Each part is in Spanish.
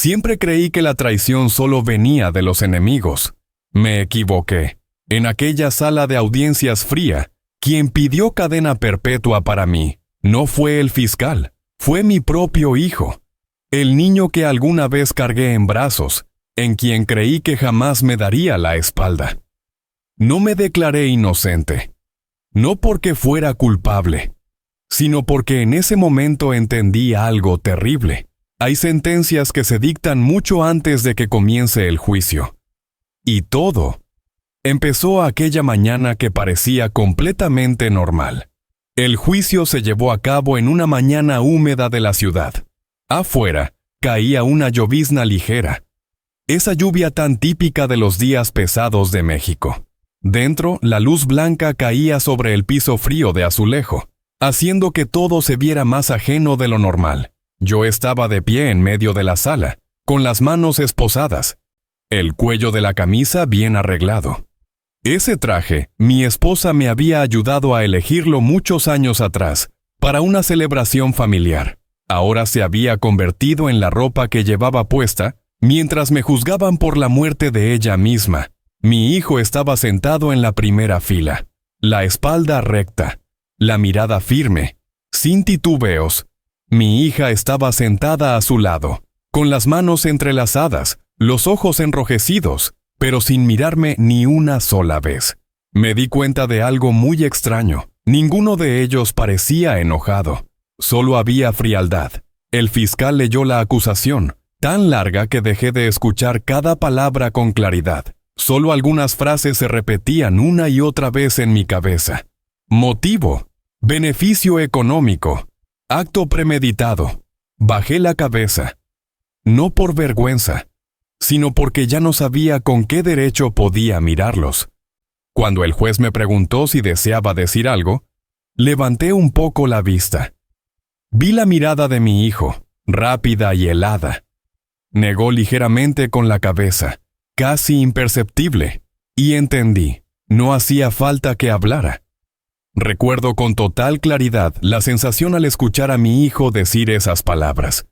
Siempre creí que la traición solo venía de los enemigos. Me equivoqué. En aquella sala de audiencias fría, quien pidió cadena perpetua para mí no fue el fiscal, fue mi propio hijo. El niño que alguna vez cargué en brazos, en quien creí que jamás me daría la espalda. No me declaré inocente, no porque fuera culpable, sino porque en ese momento entendí algo terrible. Hay sentencias que se dictan mucho antes de que comience el juicio. Y todo empezó aquella mañana que parecía completamente normal. El juicio se llevó a cabo en una mañana húmeda de la ciudad. Afuera caía una llovizna ligera, esa lluvia tan típica de los días pesados de México. Dentro, la luz blanca caía sobre el piso frío de azulejo, haciendo que todo se viera más ajeno de lo normal. Yo estaba de pie en medio de la sala, con las manos esposadas, el cuello de la camisa bien arreglado. Ese traje, mi esposa me había ayudado a elegirlo muchos años atrás, para una celebración familiar. Ahora se había convertido en la ropa que llevaba puesta, mientras me juzgaban por la muerte de ella misma. Mi hijo estaba sentado en la primera fila, la espalda recta, la mirada firme, sin titubeos. Mi hija estaba sentada a su lado, con las manos entrelazadas, los ojos enrojecidos, pero sin mirarme ni una sola vez. Me di cuenta de algo muy extraño. Ninguno de ellos parecía enojado. Solo había frialdad. El fiscal leyó la acusación, tan larga que dejé de escuchar cada palabra con claridad. Solo algunas frases se repetían una y otra vez en mi cabeza. Motivo, beneficio económico, acto premeditado. Bajé la cabeza. No por vergüenza, sino porque ya no sabía con qué derecho podía mirarlos. Cuando el juez me preguntó si deseaba decir algo, levanté un poco la vista. Vi la mirada de mi hijo, rápida y helada. Negó ligeramente con la cabeza, casi imperceptible, y entendí, no hacía falta que hablara. Recuerdo con total claridad la sensación al escuchar a mi hijo decir esas palabras.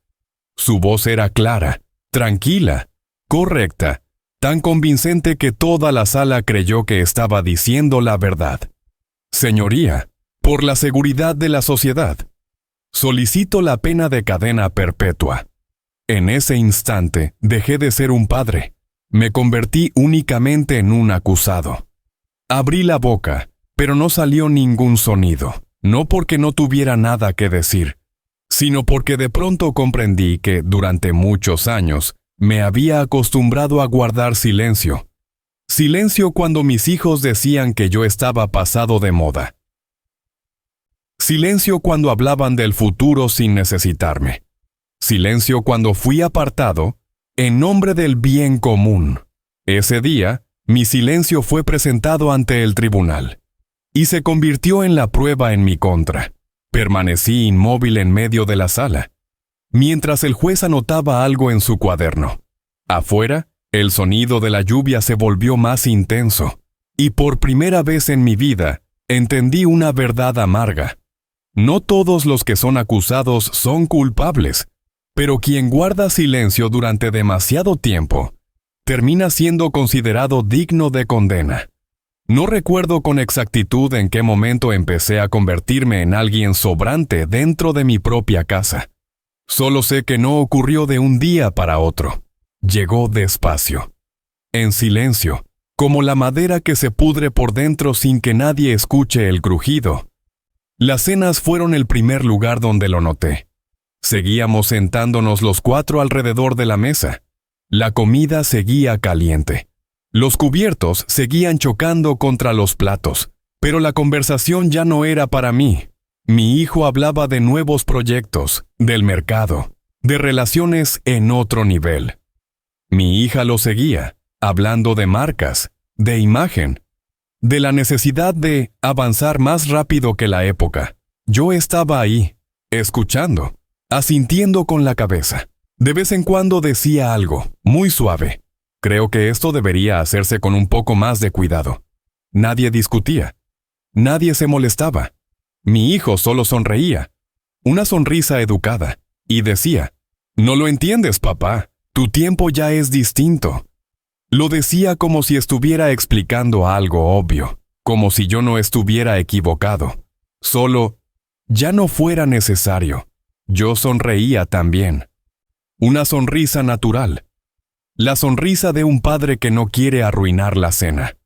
Su voz era clara, tranquila, correcta, tan convincente que toda la sala creyó que estaba diciendo la verdad. Señoría, por la seguridad de la sociedad, solicito la pena de cadena perpetua. En ese instante dejé de ser un padre. Me convertí únicamente en un acusado. Abrí la boca, pero no salió ningún sonido, no porque no tuviera nada que decir, sino porque de pronto comprendí que durante muchos años me había acostumbrado a guardar silencio. Silencio cuando mis hijos decían que yo estaba pasado de moda. Silencio cuando hablaban del futuro sin necesitarme. Silencio cuando fui apartado en nombre del bien común. Ese día, mi silencio fue presentado ante el tribunal y se convirtió en la prueba en mi contra. Permanecí inmóvil en medio de la sala, mientras el juez anotaba algo en su cuaderno. Afuera, el sonido de la lluvia se volvió más intenso, y por primera vez en mi vida, entendí una verdad amarga. No todos los que son acusados son culpables, pero quien guarda silencio durante demasiado tiempo, termina siendo considerado digno de condena. No recuerdo con exactitud en qué momento empecé a convertirme en alguien sobrante dentro de mi propia casa. Solo sé que no ocurrió de un día para otro. Llegó despacio, en silencio, como la madera que se pudre por dentro sin que nadie escuche el crujido. Las cenas fueron el primer lugar donde lo noté. Seguíamos sentándonos los cuatro alrededor de la mesa. La comida seguía caliente. Los cubiertos seguían chocando contra los platos, pero la conversación ya no era para mí. Mi hijo hablaba de nuevos proyectos, del mercado, de relaciones en otro nivel. Mi hija lo seguía, hablando de marcas, de imagen, de la necesidad de avanzar más rápido que la época. Yo estaba ahí, escuchando, asintiendo con la cabeza. De vez en cuando decía algo, muy suave. Creo que esto debería hacerse con un poco más de cuidado. Nadie discutía. Nadie se molestaba. Mi hijo solo sonreía. Una sonrisa educada. Y decía, «No lo entiendes, papá. Tu tiempo ya es distinto. Lo decía como si estuviera explicando algo obvio, como si yo no estuviera equivocado. Solo, ya no fuera necesario. Yo sonreía también. Una sonrisa natural. La sonrisa de un padre que no quiere arruinar la cena.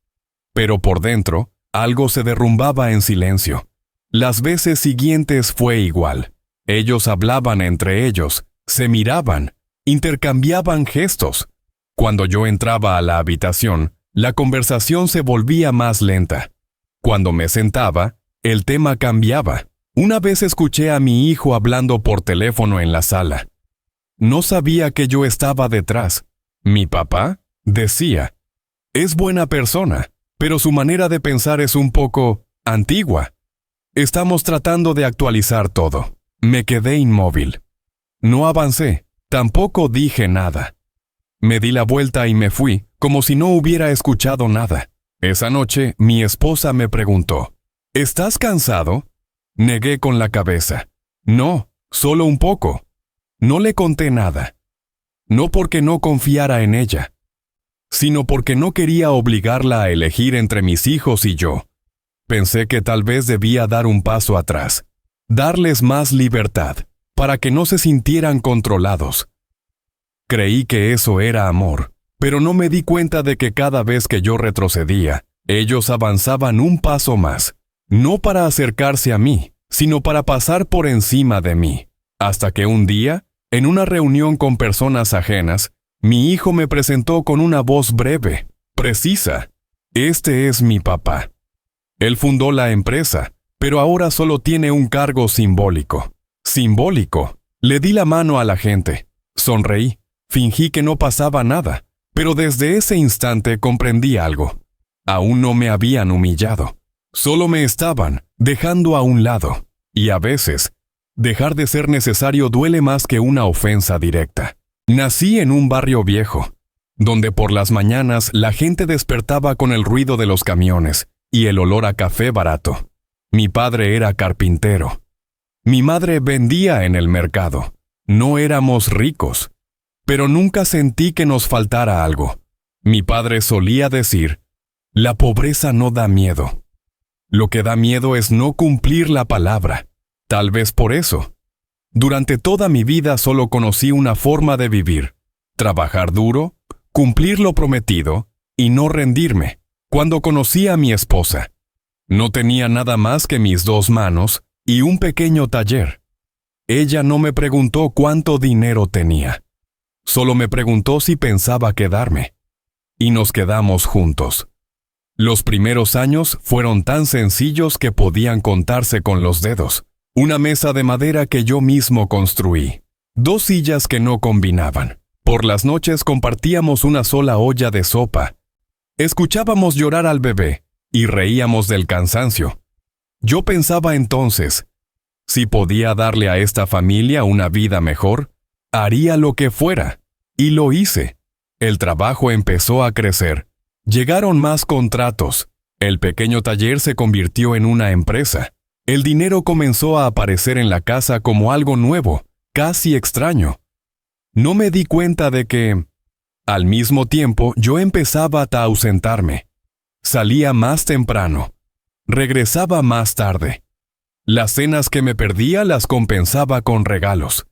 Pero por dentro, algo se derrumbaba en silencio. Las veces siguientes fue igual. Ellos hablaban entre ellos, se miraban, intercambiaban gestos. Cuando yo entraba a la habitación, la conversación se volvía más lenta. Cuando me sentaba, el tema cambiaba. Una vez escuché a mi hijo hablando por teléfono en la sala. No sabía que yo estaba detrás. Mi papá decía, es buena persona, pero su manera de pensar es un poco antigua. Estamos tratando de actualizar todo. Me quedé inmóvil. No avancé, tampoco dije nada. Me di la vuelta y me fui, como si no hubiera escuchado nada. Esa noche, mi esposa me preguntó, ¿estás cansado? Negué con la cabeza. No, solo un poco. No le conté nada. No porque no confiara en ella, sino porque no quería obligarla a elegir entre mis hijos y yo. Pensé que tal vez debía dar un paso atrás, darles más libertad, para que no se sintieran controlados. Creí que eso era amor, pero no me di cuenta de que cada vez que yo retrocedía, ellos avanzaban un paso más, no para acercarse a mí, sino para pasar por encima de mí, hasta que un día, en una reunión con personas ajenas, mi hijo me presentó con una voz breve, precisa. Este es mi papá. Él fundó la empresa, pero ahora solo tiene un cargo simbólico. Simbólico. Le di la mano a la gente. Sonreí. Fingí que no pasaba nada, pero desde ese instante comprendí algo. Aún no me habían humillado. Solo me estaban dejando a un lado. Y a veces, dejar de ser necesario duele más que una ofensa directa. Nací en un barrio viejo, donde por las mañanas la gente despertaba con el ruido de los camiones y el olor a café barato. Mi padre era carpintero. Mi madre vendía en el mercado. No éramos ricos, pero nunca sentí que nos faltara algo. Mi padre solía decir, la pobreza no da miedo. Lo que da miedo es no cumplir la palabra. Tal vez por eso. Durante toda mi vida solo conocí una forma de vivir: trabajar duro, cumplir lo prometido y no rendirme. Cuando conocí a mi esposa, no tenía nada más que mis 2 manos y un pequeño taller. Ella no me preguntó cuánto dinero tenía. Solo me preguntó si pensaba quedarme. Y nos quedamos juntos. Los primeros años fueron tan sencillos que podían contarse con los dedos. Una mesa de madera que yo mismo construí. 2 sillas que no combinaban. Por las noches compartíamos una sola olla de sopa. Escuchábamos llorar al bebé y reíamos del cansancio. Yo pensaba entonces, si podía darle a esta familia una vida mejor, haría lo que fuera. Y lo hice. El trabajo empezó a crecer. Llegaron más contratos. El pequeño taller se convirtió en una empresa. El dinero comenzó a aparecer en la casa como algo nuevo, casi extraño. No me di cuenta de que, al mismo tiempo, yo empezaba a ausentarme. Salía más temprano. Regresaba más tarde. Las cenas que me perdía las compensaba con regalos.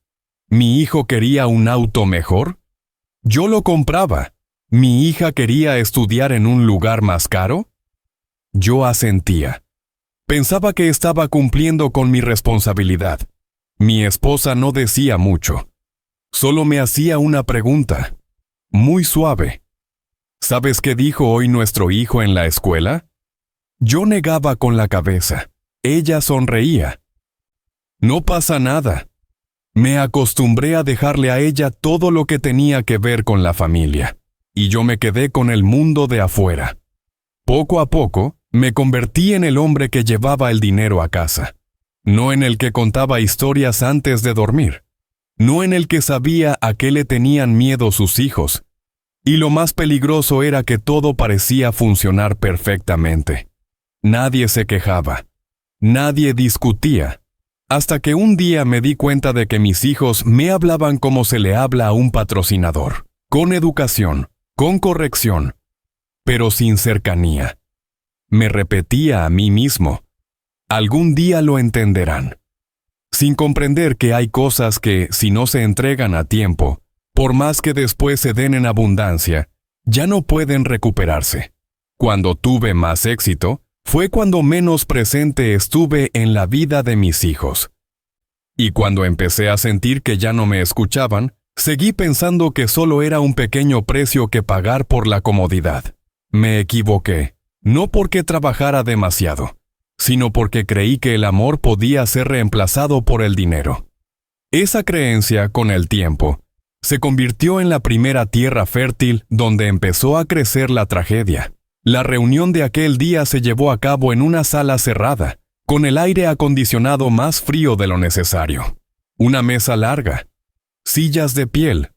¿Mi hijo quería un auto mejor? Yo lo compraba. ¿Mi hija quería estudiar en un lugar más caro? Yo asentía. Pensaba que estaba cumpliendo con mi responsabilidad. Mi esposa no decía mucho. Solo me hacía una pregunta, muy suave. ¿Sabes qué dijo hoy nuestro hijo en la escuela? Yo negaba con la cabeza. Ella sonreía. No pasa nada. Me acostumbré a dejarle a ella todo lo que tenía que ver con la familia, y yo me quedé con el mundo de afuera. Poco a poco, me convertí en el hombre que llevaba el dinero a casa, no en el que contaba historias antes de dormir, no en el que sabía a qué le tenían miedo sus hijos. Y lo más peligroso era que todo parecía funcionar perfectamente. Nadie se quejaba, nadie discutía, Hasta que un día me di cuenta de que mis hijos me hablaban como se le habla a un patrocinador, con educación, con corrección, pero sin cercanía. Me repetía a mí mismo, algún día lo entenderán, sin comprender que hay cosas que, si no se entregan a tiempo, por más que después se den en abundancia, ya no pueden recuperarse. Cuando tuve más éxito, fue cuando menos presente estuve en la vida de mis hijos. Y cuando empecé a sentir que ya no me escuchaban, seguí pensando que solo era un pequeño precio que pagar por la comodidad. Me equivoqué, no porque trabajara demasiado, sino porque creí que el amor podía ser reemplazado por el dinero. Esa creencia, con el tiempo, se convirtió en la primera tierra fértil donde empezó a crecer la tragedia. La reunión de aquel día se llevó a cabo en una sala cerrada, con el aire acondicionado más frío de lo necesario. Una mesa larga, sillas de piel,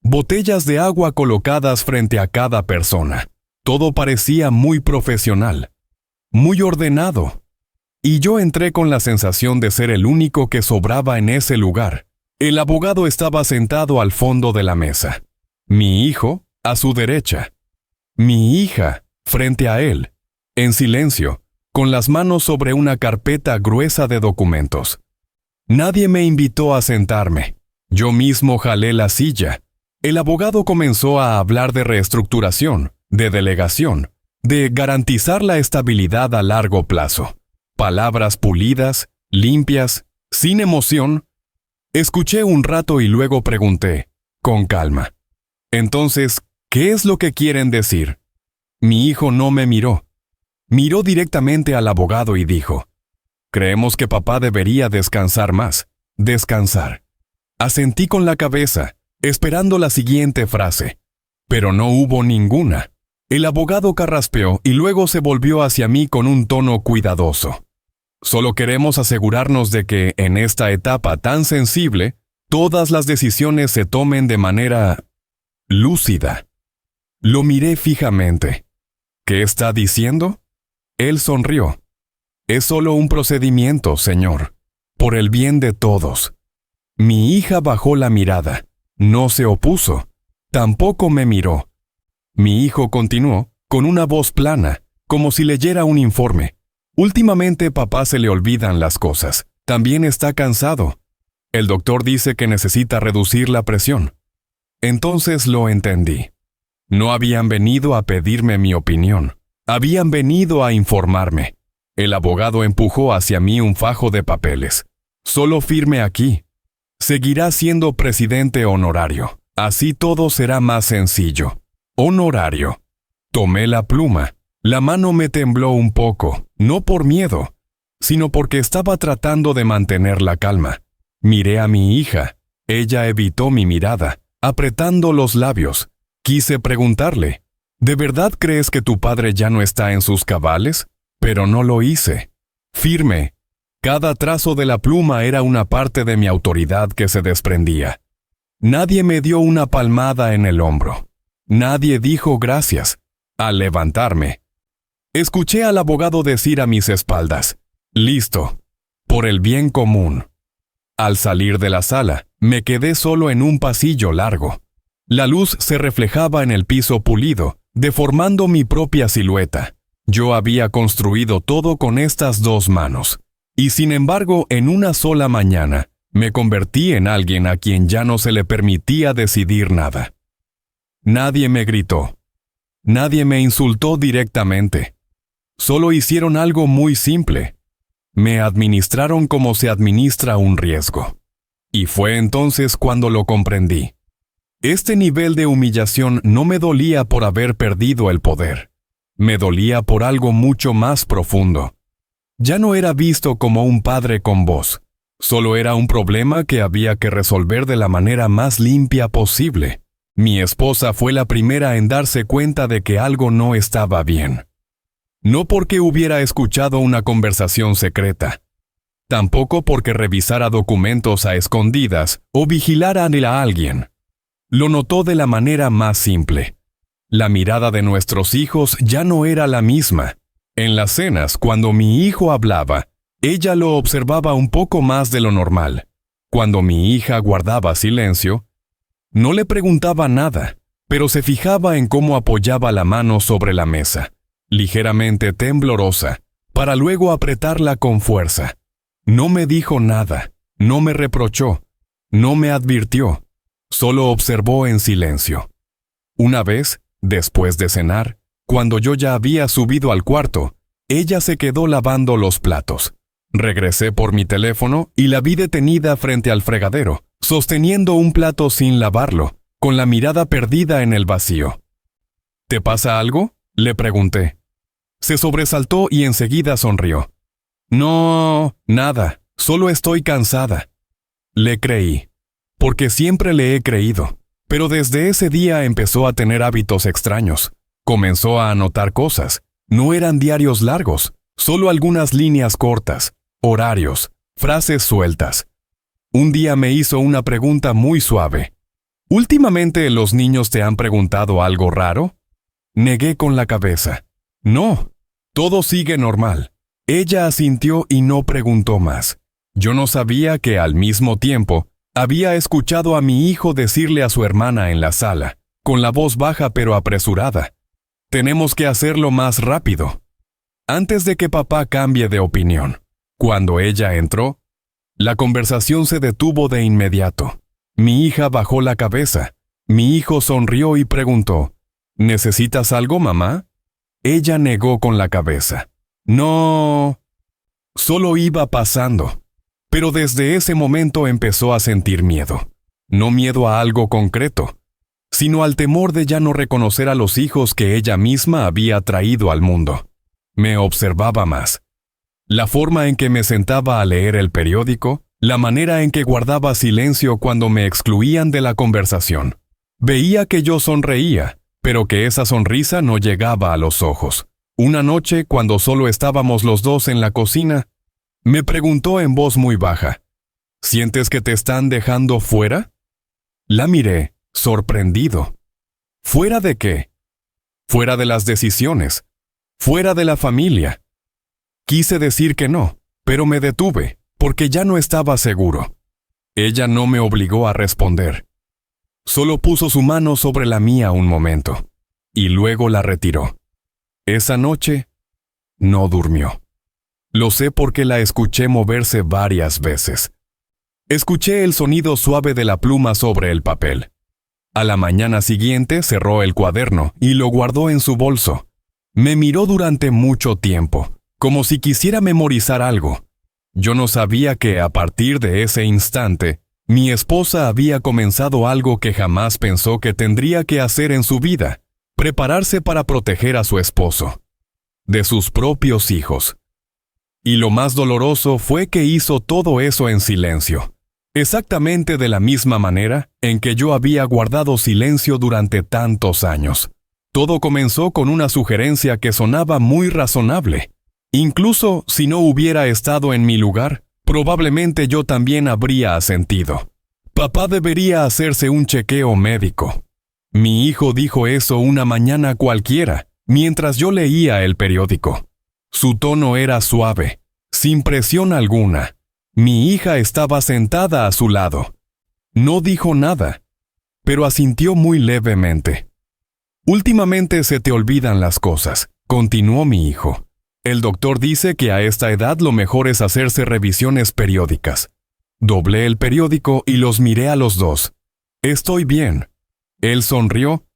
botellas de agua colocadas frente a cada persona. Todo parecía muy profesional, muy ordenado. Y yo entré con la sensación de ser el único que sobraba en ese lugar. El abogado estaba sentado al fondo de la mesa. Mi hijo, a su derecha. Mi hija, frente a él, en silencio, con las manos sobre una carpeta gruesa de documentos. Nadie me invitó a sentarme. Yo mismo jalé la silla. El abogado comenzó a hablar de reestructuración, de delegación, de garantizar la estabilidad a largo plazo. Palabras pulidas, limpias, sin emoción. Escuché un rato y luego pregunté, con calma. Entonces, ¿qué es lo que quieren decir? Mi hijo no me miró. Miró directamente al abogado y dijo, creemos que papá debería descansar más. Descansar. Asentí con la cabeza, esperando la siguiente frase, pero no hubo ninguna. El abogado carraspeó y luego se volvió hacia mí con un tono cuidadoso. Solo queremos asegurarnos de que, en esta etapa tan sensible, todas las decisiones se tomen de manera lúcida. Lo miré fijamente. ¿Qué está diciendo? Él sonrió. Es solo un procedimiento, señor, por el bien de todos. Mi hija bajó la mirada. No se opuso. Tampoco me miró. Mi hijo continuó, con una voz plana, como si leyera un informe. Últimamente papá se le olvidan las cosas. También está cansado. El doctor dice que necesita reducir la presión. Entonces lo entendí. No habían venido a pedirme mi opinión. Habían venido a informarme. El abogado empujó hacia mí un fajo de papeles. Solo firme aquí. Seguirá siendo presidente honorario. Así todo será más sencillo. Honorario. Tomé la pluma. La mano me tembló un poco, no por miedo, sino porque estaba tratando de mantener la calma. Miré a mi hija. Ella evitó mi mirada, apretando los labios. Quise preguntarle, ¿de verdad crees que tu padre ya no está en sus cabales? Pero no lo hice. Firme. Cada trazo de la pluma era una parte de mi autoridad que se desprendía. Nadie me dio una palmada en el hombro. Nadie dijo gracias. Al levantarme, escuché al abogado decir a mis espaldas, listo, por el bien común. Al salir de la sala, me quedé solo en un pasillo largo. La luz se reflejaba en el piso pulido, deformando mi propia silueta. Yo había construido todo con estas dos manos. Y sin embargo, en una sola mañana, me convertí en alguien a quien ya no se le permitía decidir nada. Nadie me gritó. Nadie me insultó directamente. Solo hicieron algo muy simple. Me administraron como se administra un riesgo. Y fue entonces cuando lo comprendí. Este nivel de humillación no me dolía por haber perdido el poder. Me dolía por algo mucho más profundo. Ya no era visto como un padre con voz. Solo era un problema que había que resolver de la manera más limpia posible. Mi esposa fue la primera en darse cuenta de que algo no estaba bien. No porque hubiera escuchado una conversación secreta. Tampoco porque revisara documentos a escondidas o vigilara a alguien. Lo notó de la manera más simple. La mirada de nuestros hijos ya no era la misma. En las cenas, cuando mi hijo hablaba, Ella lo observaba un poco más de lo normal. Cuando mi hija guardaba silencio, no le preguntaba nada, pero se fijaba en cómo apoyaba la mano sobre la mesa, ligeramente temblorosa, para luego apretarla con fuerza. No me dijo nada, no me reprochó, no me advirtió, solo observó en silencio. Una vez, después de cenar, cuando yo ya había subido al cuarto, ella se quedó lavando los platos. Regresé por mi teléfono y la vi detenida frente al fregadero, sosteniendo un plato sin lavarlo, con la mirada perdida en el vacío. ¿Te pasa algo?, le pregunté. Se sobresaltó y enseguida sonrió. No, nada, solo estoy cansada. Le creí, porque siempre le he creído, pero desde ese día empezó a tener hábitos extraños. Comenzó a anotar cosas. No eran diarios largos, solo algunas líneas cortas, horarios, frases sueltas. Un día me hizo una pregunta muy suave. ¿Últimamente los niños te han preguntado algo raro? Negué con la cabeza. No, todo sigue normal. Ella asintió y no preguntó más. Yo no sabía que al mismo tiempo había escuchado a mi hijo decirle a su hermana en la sala, con la voz baja pero apresurada: tenemos que hacerlo más rápido, antes de que papá cambie de opinión. Cuando ella entró, la conversación se detuvo de inmediato. Mi hija bajó la cabeza. Mi hijo sonrió y preguntó: ¿necesitas algo, mamá? Ella negó con la cabeza. No, solo iba pasando. Pero desde ese momento empezó a sentir miedo. No miedo a algo concreto, sino al temor de ya no reconocer a los hijos que ella misma había traído al mundo. Me observaba más. La forma en que me sentaba a leer el periódico, la manera en que guardaba silencio cuando me excluían de la conversación. Veía que yo sonreía, pero que esa sonrisa no llegaba a los ojos. Una noche, cuando solo estábamos los dos en la cocina, me preguntó en voz muy baja: ¿sientes que te están dejando fuera? La miré, sorprendido. ¿Fuera de qué? Fuera de las decisiones. Fuera de la familia. Quise decir que no, pero me detuve, porque ya no estaba seguro. Ella no me obligó a responder. Solo puso su mano sobre la mía un momento, y luego la retiró. Esa noche, no durmió. Lo sé porque la escuché moverse varias veces. Escuché el sonido suave de la pluma sobre el papel. A la mañana siguiente cerró el cuaderno y lo guardó en su bolso. Me miró durante mucho tiempo, como si quisiera memorizar algo. Yo no sabía que a partir de ese instante, mi esposa había comenzado algo que jamás pensó que tendría que hacer en su vida: prepararse para proteger a su esposo, de sus propios hijos. Y lo más doloroso fue que hizo todo eso en silencio, exactamente de la misma manera en que yo había guardado silencio durante tantos años. Todo comenzó con una sugerencia que sonaba muy razonable. Incluso si no hubiera estado en mi lugar, probablemente yo también habría asentido. Papá debería hacerse un chequeo médico. Mi hijo dijo eso una mañana cualquiera, mientras yo leía el periódico. Su tono era suave, sin presión alguna. Mi hija estaba sentada a su lado. No dijo nada, pero asintió muy levemente. Últimamente se te olvidan las cosas, continuó mi hijo. El doctor dice que a esta edad lo mejor es hacerse revisiones periódicas. Doblé el periódico y los miré a los dos. Estoy bien. Él sonrió.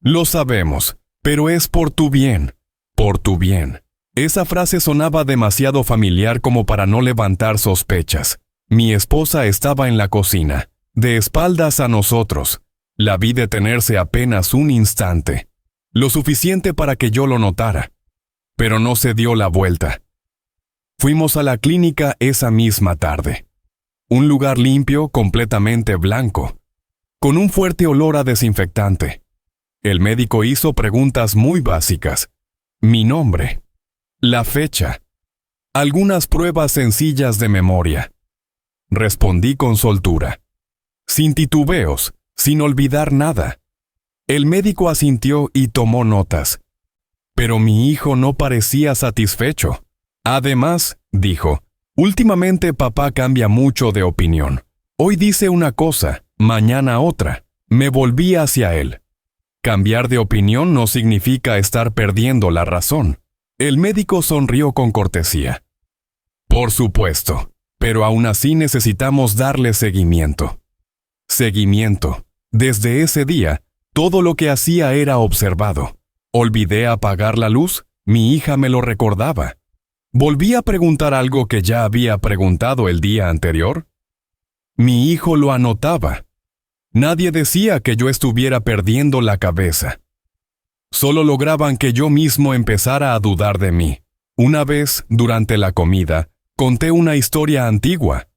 Lo sabemos, pero es por tu bien. Por tu bien. Esa frase sonaba demasiado familiar como para no levantar sospechas. Mi esposa estaba en la cocina, de espaldas a nosotros. La vi detenerse apenas un instante, lo suficiente para que yo lo notara, pero no se dio la vuelta. Fuimos a la clínica esa misma tarde. Un lugar limpio, completamente blanco, con un fuerte olor a desinfectante. El médico hizo preguntas muy básicas. Mi nombre, la fecha, algunas pruebas sencillas de memoria. Respondí con soltura, sin titubeos, sin olvidar nada. El médico asintió y tomó notas. Pero mi hijo no parecía satisfecho. Además, dijo, Últimamente papá cambia mucho de opinión. Hoy dice una cosa, mañana otra. Me volví hacia él. Cambiar de opinión no significa estar perdiendo la razón. El médico sonrió con cortesía. Por supuesto, pero aún así necesitamos darle seguimiento. Seguimiento. Desde ese día, todo lo que hacía era observado. Olvidé apagar la luz, mi hija me lo recordaba. ¿Volví a preguntar algo que ya había preguntado el día anterior? Mi hijo lo anotaba. Nadie decía que yo estuviera perdiendo la cabeza. Solo lograban que yo mismo empezara a dudar de mí. Una vez, durante la comida, conté una historia antigua.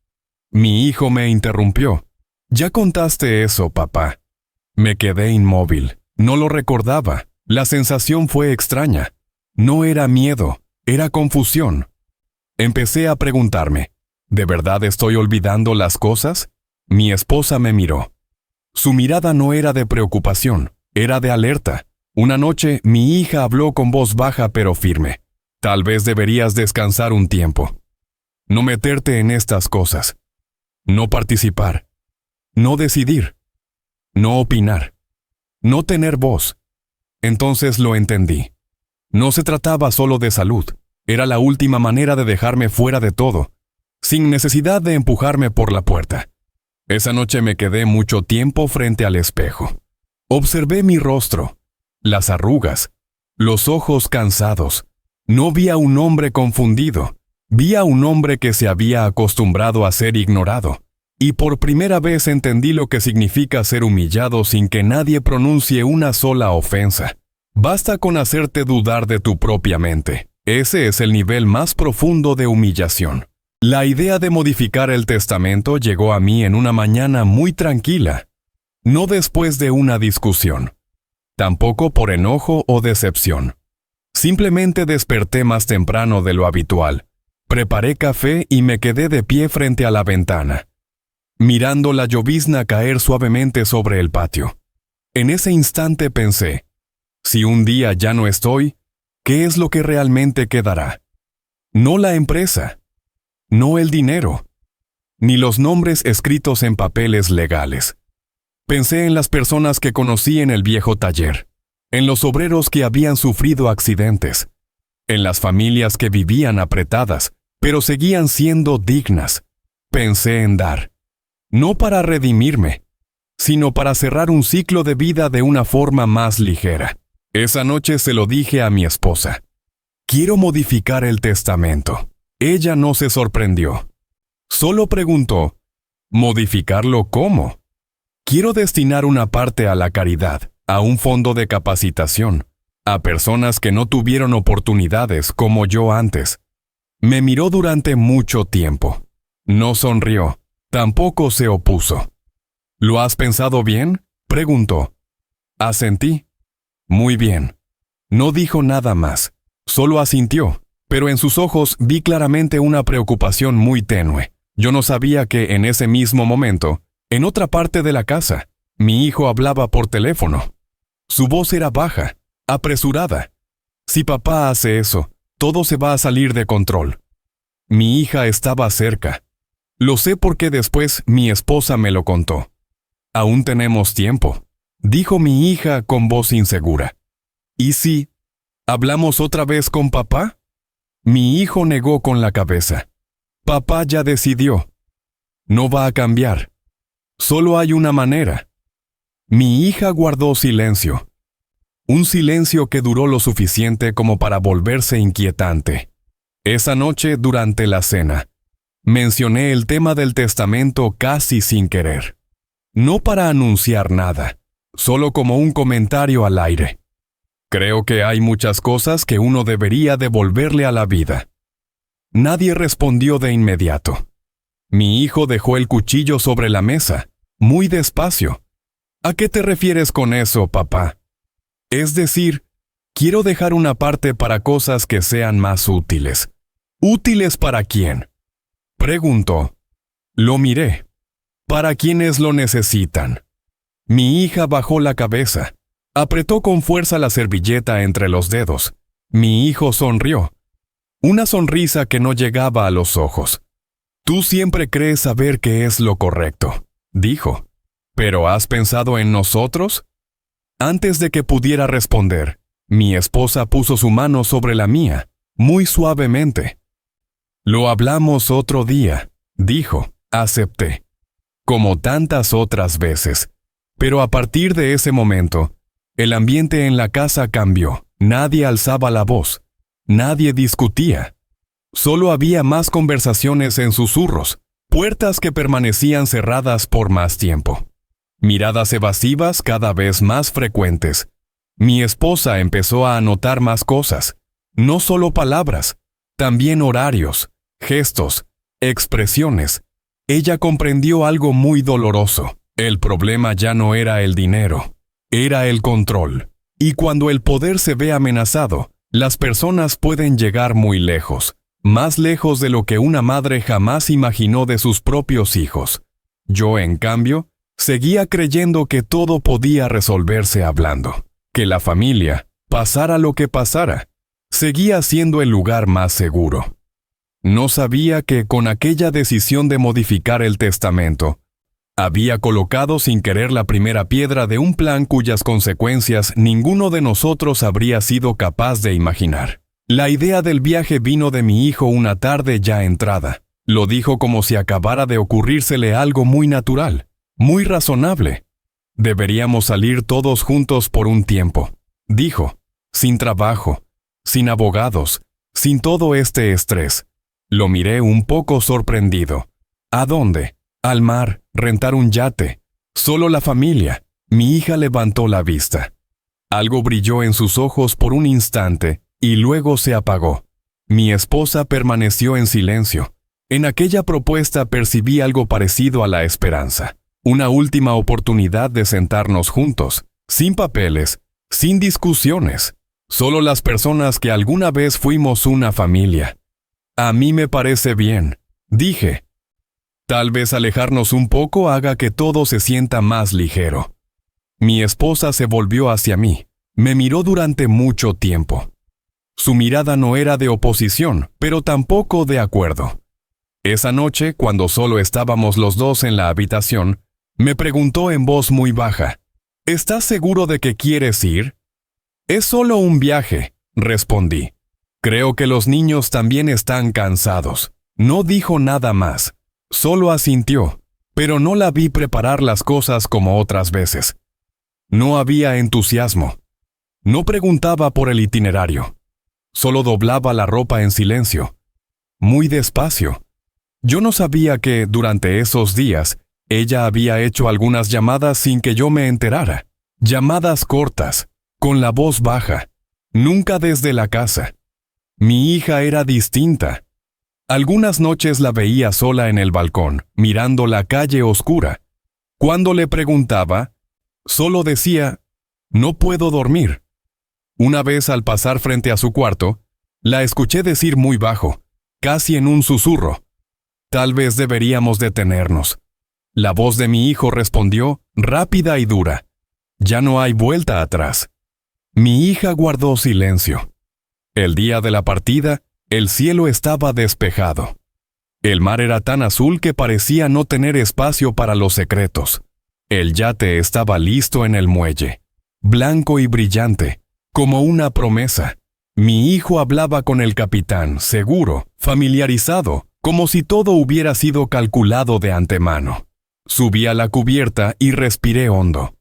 Mi hijo me interrumpió. «Ya contaste eso, papá». Me quedé inmóvil. No lo recordaba. La sensación fue extraña. No era miedo, era confusión. Empecé a preguntarme, ¿de verdad estoy olvidando las cosas? Mi esposa me miró. Su mirada no era de preocupación, era de alerta. Una noche, mi hija habló con voz baja pero firme. Tal vez deberías descansar un tiempo. No meterte en estas cosas. No participar. No decidir. No opinar. No tener voz. Entonces lo entendí. No se trataba solo de salud. Era la última manera de dejarme fuera de todo, sin necesidad de empujarme por la puerta. Esa noche me quedé mucho tiempo frente al espejo. Observé mi rostro, las arrugas, los ojos cansados. No vi a un hombre confundido. Vi a un hombre que se había acostumbrado a ser ignorado. Y por primera vez entendí lo que significa ser humillado sin que nadie pronuncie una sola ofensa. Basta con hacerte dudar de tu propia mente. Ese es el nivel más profundo de humillación. La idea de modificar el testamento llegó a mí en una mañana muy tranquila. No después de una discusión. Tampoco por enojo o decepción. Simplemente desperté más temprano de lo habitual. Preparé café y me quedé de pie frente a la ventana, mirando la llovizna caer suavemente sobre el patio. En ese instante pensé, si un día ya no estoy, ¿qué es lo que realmente quedará? No la empresa, no el dinero, ni los nombres escritos en papeles legales. Pensé en las personas que conocí en el viejo taller, en los obreros que habían sufrido accidentes, en las familias que vivían apretadas, pero seguían siendo dignas. Pensé en dar. No para redimirme, sino para cerrar un ciclo de vida de una forma más ligera. Esa noche se lo dije a mi esposa. Quiero modificar el testamento. Ella no se sorprendió. Solo preguntó, ¿modificarlo cómo? Quiero destinar una parte a la caridad, a un fondo de capacitación, a personas que no tuvieron oportunidades como yo antes. Me miró durante mucho tiempo. No sonrió. Tampoco se opuso. ¿Lo has pensado bien?, preguntó. Asentí. Muy bien. No dijo nada más. Solo asintió, pero en sus ojos vi claramente una preocupación muy tenue. Yo no sabía que en ese mismo momento, en otra parte de la casa, mi hijo hablaba por teléfono. Su voz era baja, apresurada. Si papá hace eso, todo se va a salir de control. Mi hija estaba cerca. Lo sé porque después mi esposa me lo contó. Aún tenemos tiempo, dijo mi hija con voz insegura. ¿Y si hablamos otra vez con papá? Mi hijo negó con la cabeza. Papá ya decidió. No va a cambiar. Solo hay una manera. Mi hija guardó silencio. Un silencio que duró lo suficiente como para volverse inquietante. Esa noche, durante la cena, mencioné el tema del testamento casi sin querer. No para anunciar nada, solo como un comentario al aire. Creo que hay muchas cosas que uno debería devolverle a la vida. Nadie respondió de inmediato. Mi hijo dejó el cuchillo sobre la mesa, muy despacio. ¿A qué te refieres con eso, papá? Es decir, quiero dejar una parte para cosas que sean más útiles. ¿Útiles para quién?, preguntó. Lo miré. Para quienes lo necesitan. Mi hija bajó la cabeza. Apretó con fuerza la servilleta entre los dedos. Mi hijo sonrió. Una sonrisa que no llegaba a los ojos. Tú siempre crees saber qué es lo correcto, dijo. ¿Pero has pensado en nosotros? Antes de que pudiera responder, mi esposa puso su mano sobre la mía, muy suavemente. Lo hablamos otro día, dijo. Acepté. Como tantas otras veces. Pero a partir de ese momento, el ambiente en la casa cambió. Nadie alzaba la voz. Nadie discutía. Solo había más conversaciones en susurros, puertas que permanecían cerradas por más tiempo. Miradas evasivas cada vez más frecuentes. Mi esposa empezó a anotar más cosas, no solo palabras, también horarios, gestos, expresiones. Ella comprendió algo muy doloroso. El problema ya no era el dinero, era el control. Y cuando el poder se ve amenazado, las personas pueden llegar muy lejos, más lejos de lo que una madre jamás imaginó de sus propios hijos. Yo, en cambio, seguía creyendo que todo podía resolverse hablando, que la familia, pasara lo que pasara, seguía siendo el lugar más seguro. No sabía que con aquella decisión de modificar el testamento, había colocado sin querer la primera piedra de un plan cuyas consecuencias ninguno de nosotros habría sido capaz de imaginar. La idea del viaje vino de mi hijo una tarde ya entrada. Lo dijo como si acabara de ocurrírsele algo muy natural, muy razonable. Deberíamos salir todos juntos por un tiempo, dijo, sin trabajo, sin abogados, sin todo este estrés. Lo miré un poco sorprendido. ¿A dónde? Al mar, rentar un yate. Solo la familia. Mi hija levantó la vista. Algo brilló en sus ojos por un instante y luego se apagó. Mi esposa permaneció en silencio. En aquella propuesta percibí algo parecido a la esperanza. Una última oportunidad de sentarnos juntos, sin papeles, sin discusiones. Solo las personas que alguna vez fuimos una familia. A mí me parece bien, dije. Tal vez alejarnos un poco haga que todo se sienta más ligero. Mi esposa se volvió hacia mí. Me miró durante mucho tiempo. Su mirada no era de oposición, pero tampoco de acuerdo. Esa noche, cuando solo estábamos los dos en la habitación, me preguntó en voz muy baja, ¿estás seguro de que quieres ir? Es solo un viaje, respondí. Creo que los niños también están cansados. No dijo nada más. Solo asintió, pero no la vi preparar las cosas como otras veces. No había entusiasmo. No preguntaba por el itinerario. Solo doblaba la ropa en silencio. Muy despacio. Yo no sabía que, durante esos días, ella había hecho algunas llamadas sin que yo me enterara. Llamadas cortas, con la voz baja. Nunca desde la casa. Mi hija era distinta. Algunas noches la veía sola en el balcón, mirando la calle oscura. Cuando le preguntaba, solo decía, no puedo dormir. Una vez al pasar frente a su cuarto, la escuché decir muy bajo, casi en un susurro, tal vez deberíamos detenernos. La voz de mi hijo respondió, rápida y dura, ya no hay vuelta atrás. Mi hija guardó silencio. El día de la partida, el cielo estaba despejado. El mar era tan azul que parecía no tener espacio para los secretos. El yate estaba listo en el muelle, blanco y brillante, como una promesa. Mi hijo hablaba con el capitán, seguro, familiarizado, como si todo hubiera sido calculado de antemano. Subí a la cubierta y respiré hondo.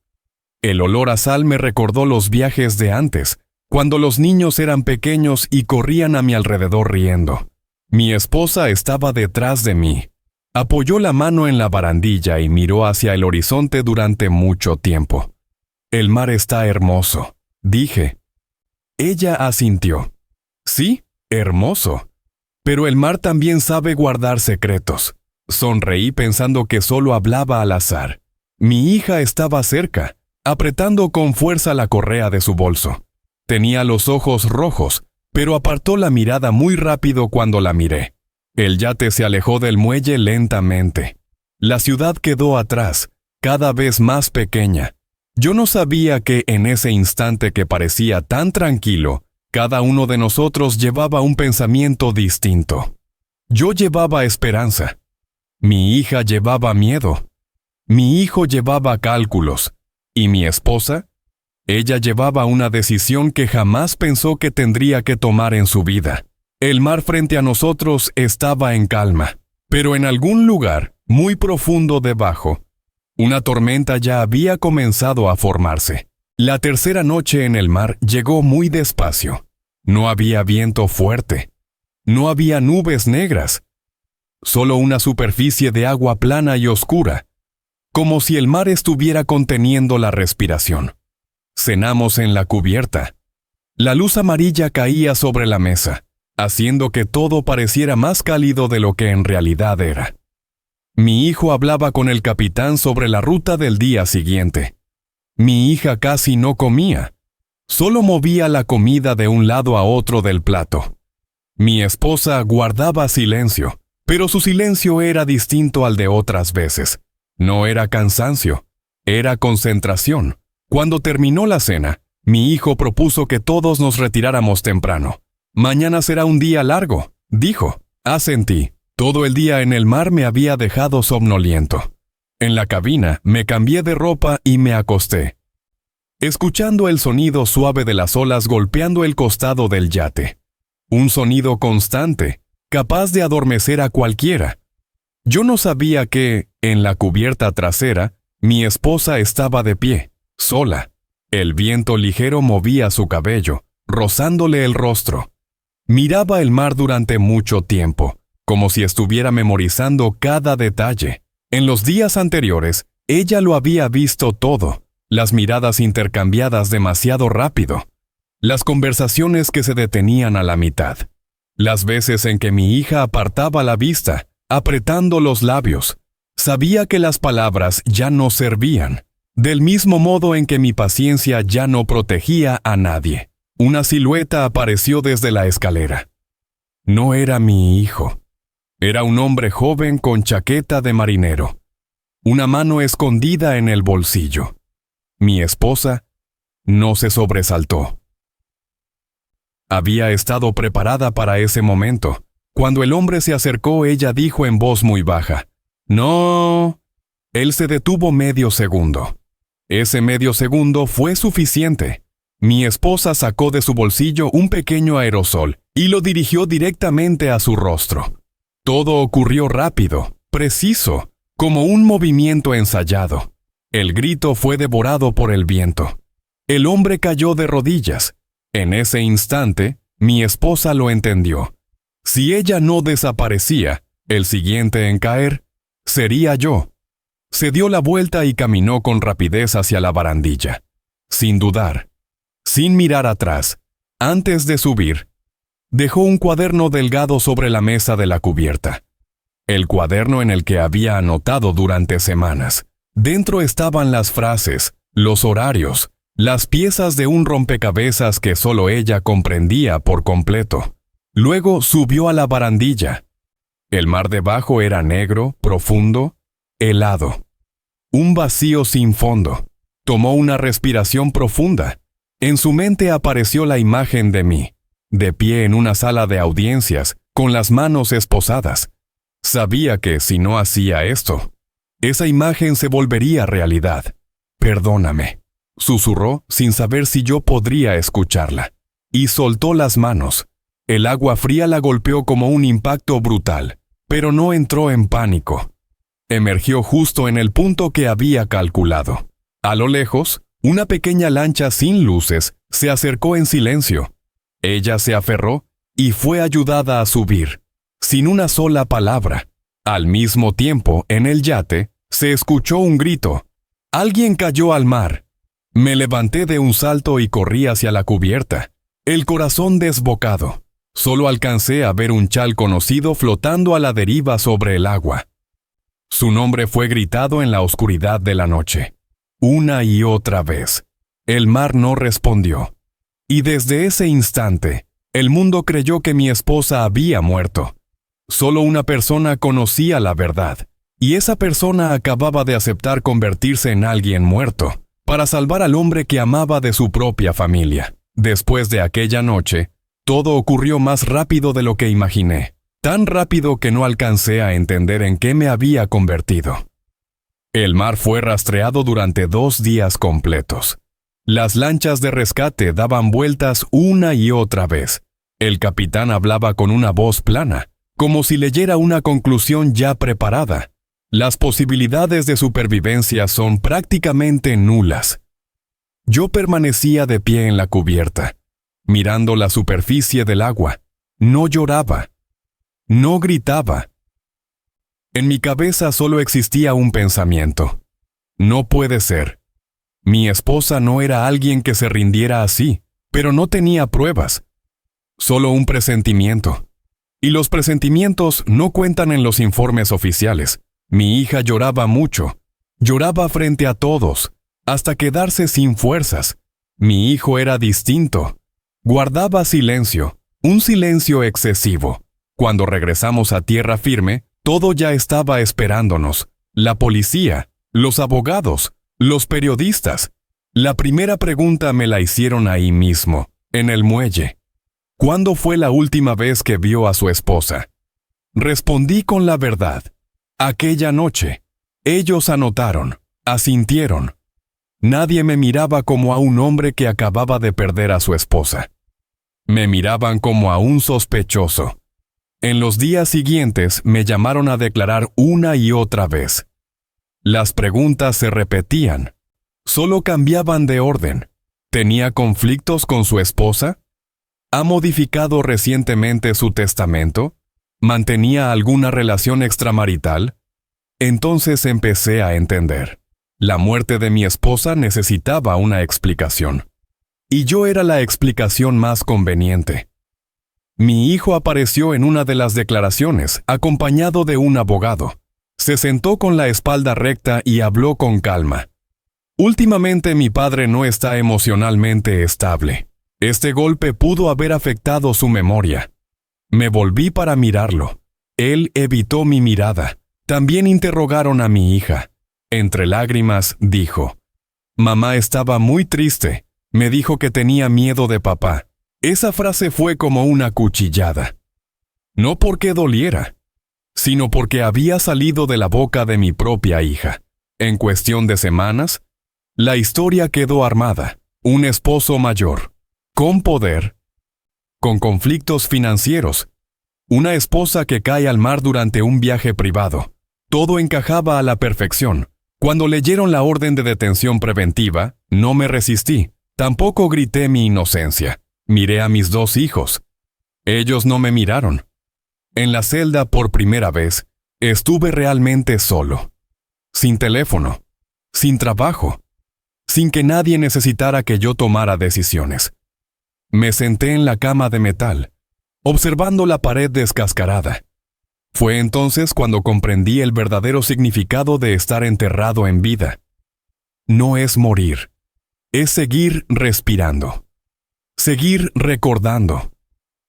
El olor a sal me recordó los viajes de antes, cuando los niños eran pequeños y corrían a mi alrededor riendo. Mi esposa estaba detrás de mí. Apoyó la mano en la barandilla y miró hacia el horizonte durante mucho tiempo. El mar está hermoso, dije. Ella asintió. Sí, hermoso. Pero el mar también sabe guardar secretos. Sonreí pensando que solo hablaba al azar. Mi hija estaba cerca, apretando con fuerza la correa de su bolso. Tenía los ojos rojos, pero apartó la mirada muy rápido cuando la miré. El yate se alejó del muelle lentamente. La ciudad quedó atrás, cada vez más pequeña. Yo no sabía que en ese instante que parecía tan tranquilo, cada uno de nosotros llevaba un pensamiento distinto. Yo llevaba esperanza. Mi hija llevaba miedo. Mi hijo llevaba cálculos. ¿Y mi esposa? Ella llevaba una decisión que jamás pensó que tendría que tomar en su vida. El mar frente a nosotros estaba en calma, pero en algún lugar, muy profundo debajo, una tormenta ya había comenzado a formarse. La tercera noche en el mar llegó muy despacio. No había viento fuerte. No había nubes negras. Solo una superficie de agua plana y oscura, como si el mar estuviera conteniendo la respiración. Cenamos en la cubierta. La luz amarilla caía sobre la mesa, haciendo que todo pareciera más cálido de lo que en realidad era. Mi hijo hablaba con el capitán sobre la ruta del día siguiente. Mi hija casi no comía. Solo movía la comida de un lado a otro del plato. Mi esposa guardaba silencio, pero su silencio era distinto al de otras veces. No era cansancio, era concentración. Cuando terminó la cena, mi hijo propuso que todos nos retiráramos temprano. «Mañana será un día largo», dijo. Asentí. Todo el día en el mar me había dejado somnoliento. En la cabina me cambié de ropa y me acosté, escuchando el sonido suave de las olas golpeando el costado del yate. Un sonido constante, capaz de adormecer a cualquiera. Yo no sabía que, en la cubierta trasera, mi esposa estaba de pie, sola. El viento ligero movía su cabello, rozándole el rostro. Miraba el mar durante mucho tiempo, como si estuviera memorizando cada detalle. En los días anteriores, ella lo había visto todo, las miradas intercambiadas demasiado rápido, las conversaciones que se detenían a la mitad, las veces en que mi hija apartaba la vista, apretando los labios. Sabía que las palabras ya no servían, del mismo modo en que mi paciencia ya no protegía a nadie. Una silueta apareció desde la escalera. No era mi hijo. Era un hombre joven con chaqueta de marinero, una mano escondida en el bolsillo. Mi esposa no se sobresaltó. Había estado preparada para ese momento. Cuando el hombre se acercó, ella dijo en voz muy baja: «No». Él se detuvo medio segundo. Ese medio segundo fue suficiente. Mi esposa sacó de su bolsillo un pequeño aerosol y lo dirigió directamente a su rostro. Todo ocurrió rápido, preciso, como un movimiento ensayado. El grito fue devorado por el viento. El hombre cayó de rodillas. En ese instante, mi esposa lo entendió. Si ella no desaparecía, el siguiente en caer sería yo. Se dio la vuelta y caminó con rapidez hacia la barandilla. Sin dudar, sin mirar atrás, antes de subir, dejó un cuaderno delgado sobre la mesa de la cubierta. El cuaderno en el que había anotado durante semanas. Dentro estaban las frases, los horarios, las piezas de un rompecabezas que solo ella comprendía por completo. Luego subió a la barandilla. El mar debajo era negro, profundo, helado. Un vacío sin fondo. Tomó una respiración profunda. En su mente apareció la imagen de mí, de pie en una sala de audiencias, con las manos esposadas. Sabía que si no hacía esto, esa imagen se volvería realidad. «Perdóname», susurró sin saber si yo podría escucharla. Y soltó las manos. El agua fría la golpeó como un impacto brutal, pero no entró en pánico. Emergió justo en el punto que había calculado. A lo lejos, una pequeña lancha sin luces se acercó en silencio. Ella se aferró y fue ayudada a subir, sin una sola palabra. Al mismo tiempo, en el yate, se escuchó un grito. Alguien cayó al mar. Me levanté de un salto y corrí hacia la cubierta, el corazón desbocado. Solo alcancé a ver un chal conocido flotando a la deriva sobre el agua. Su nombre fue gritado en la oscuridad de la noche. Una y otra vez. El mar no respondió. Y desde ese instante, el mundo creyó que mi esposa había muerto. Solo una persona conocía la verdad, y esa persona acababa de aceptar convertirse en alguien muerto, para salvar al hombre que amaba de su propia familia. Después de aquella noche, todo ocurrió más rápido de lo que imaginé. tan rápido que no alcancé a entender en qué me había convertido. El mar fue rastreado durante 2 días completos. Las lanchas de rescate daban vueltas una y otra vez. El capitán hablaba con una voz plana, como si leyera una conclusión ya preparada. Las posibilidades de supervivencia son prácticamente nulas. Yo permanecía de pie en la cubierta, mirando la superficie del agua. No lloraba. No gritaba. En mi cabeza solo existía un pensamiento. No puede ser. Mi esposa no era alguien que se rindiera así, pero no tenía pruebas. Solo un presentimiento. Y los presentimientos no cuentan en los informes oficiales. Mi hija lloraba mucho. Lloraba frente a todos, hasta quedarse sin fuerzas. Mi hijo era distinto. Guardaba silencio, un silencio excesivo. Cuando regresamos a tierra firme, todo ya estaba esperándonos. La policía, los abogados, los periodistas. La primera pregunta me la hicieron ahí mismo, en el muelle. ¿Cuándo fue la última vez que vio a su esposa? Respondí con la verdad. Aquella noche. Ellos anotaron, asintieron. Nadie me miraba como a un hombre que acababa de perder a su esposa. Me miraban como a un sospechoso. En los días siguientes me llamaron a declarar una y otra vez. Las preguntas se repetían. Solo cambiaban de orden. ¿Tenía conflictos con su esposa? ¿Ha modificado recientemente su testamento? ¿Mantenía alguna relación extramarital? Entonces empecé a entender. La muerte de mi esposa necesitaba una explicación. Y yo era la explicación más conveniente. Mi hijo apareció en una de las declaraciones, acompañado de un abogado. Se sentó con la espalda recta y habló con calma. Últimamente mi padre no está emocionalmente estable. Este golpe pudo haber afectado su memoria. Me volví para mirarlo. Él evitó mi mirada. También interrogaron a mi hija. Entre lágrimas, dijo: «Mamá estaba muy triste. Me dijo que tenía miedo de papá». Esa frase fue como una cuchillada. No porque doliera, sino porque había salido de la boca de mi propia hija. En cuestión de semanas, la historia quedó armada. Un esposo mayor, con poder, con conflictos financieros, una esposa que cae al mar durante un viaje privado. Todo encajaba a la perfección. Cuando leyeron la orden de detención preventiva, no me resistí. Tampoco grité mi inocencia. Miré a mis 2 hijos. Ellos no me miraron. En la celda, por primera vez, estuve realmente solo. Sin teléfono, sin trabajo, sin que nadie necesitara que yo tomara decisiones. Me senté en la cama de metal, observando la pared descascarada. Fue entonces cuando comprendí el verdadero significado de estar enterrado en vida. No es morir, es seguir respirando. Seguir recordando,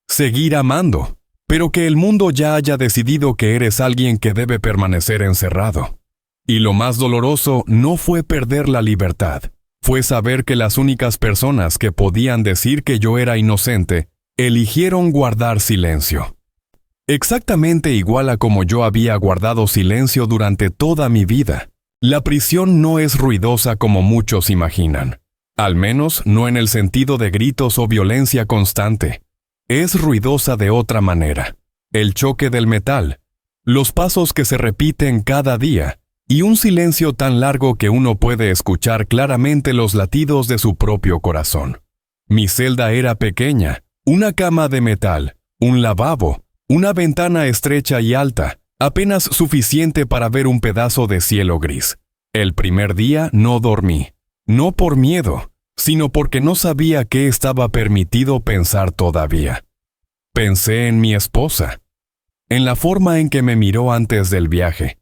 seguir amando, pero que el mundo ya haya decidido que eres alguien que debe permanecer encerrado. Y lo más doloroso no fue perder la libertad, fue saber que las únicas personas que podían decir que yo era inocente, eligieron guardar silencio. Exactamente igual a como yo había guardado silencio durante toda mi vida. La prisión no es ruidosa como muchos imaginan. Al menos no en el sentido de gritos o violencia constante. Es ruidosa de otra manera. El choque del metal, los pasos que se repiten cada día, y un silencio tan largo que uno puede escuchar claramente los latidos de su propio corazón. Mi celda era pequeña, una cama de metal, un lavabo, una ventana estrecha y alta, apenas suficiente para ver un pedazo de cielo gris. El primer día no dormí. No por miedo, sino porque no sabía qué estaba permitido pensar todavía. Pensé en mi esposa, en la forma en que me miró antes del viaje,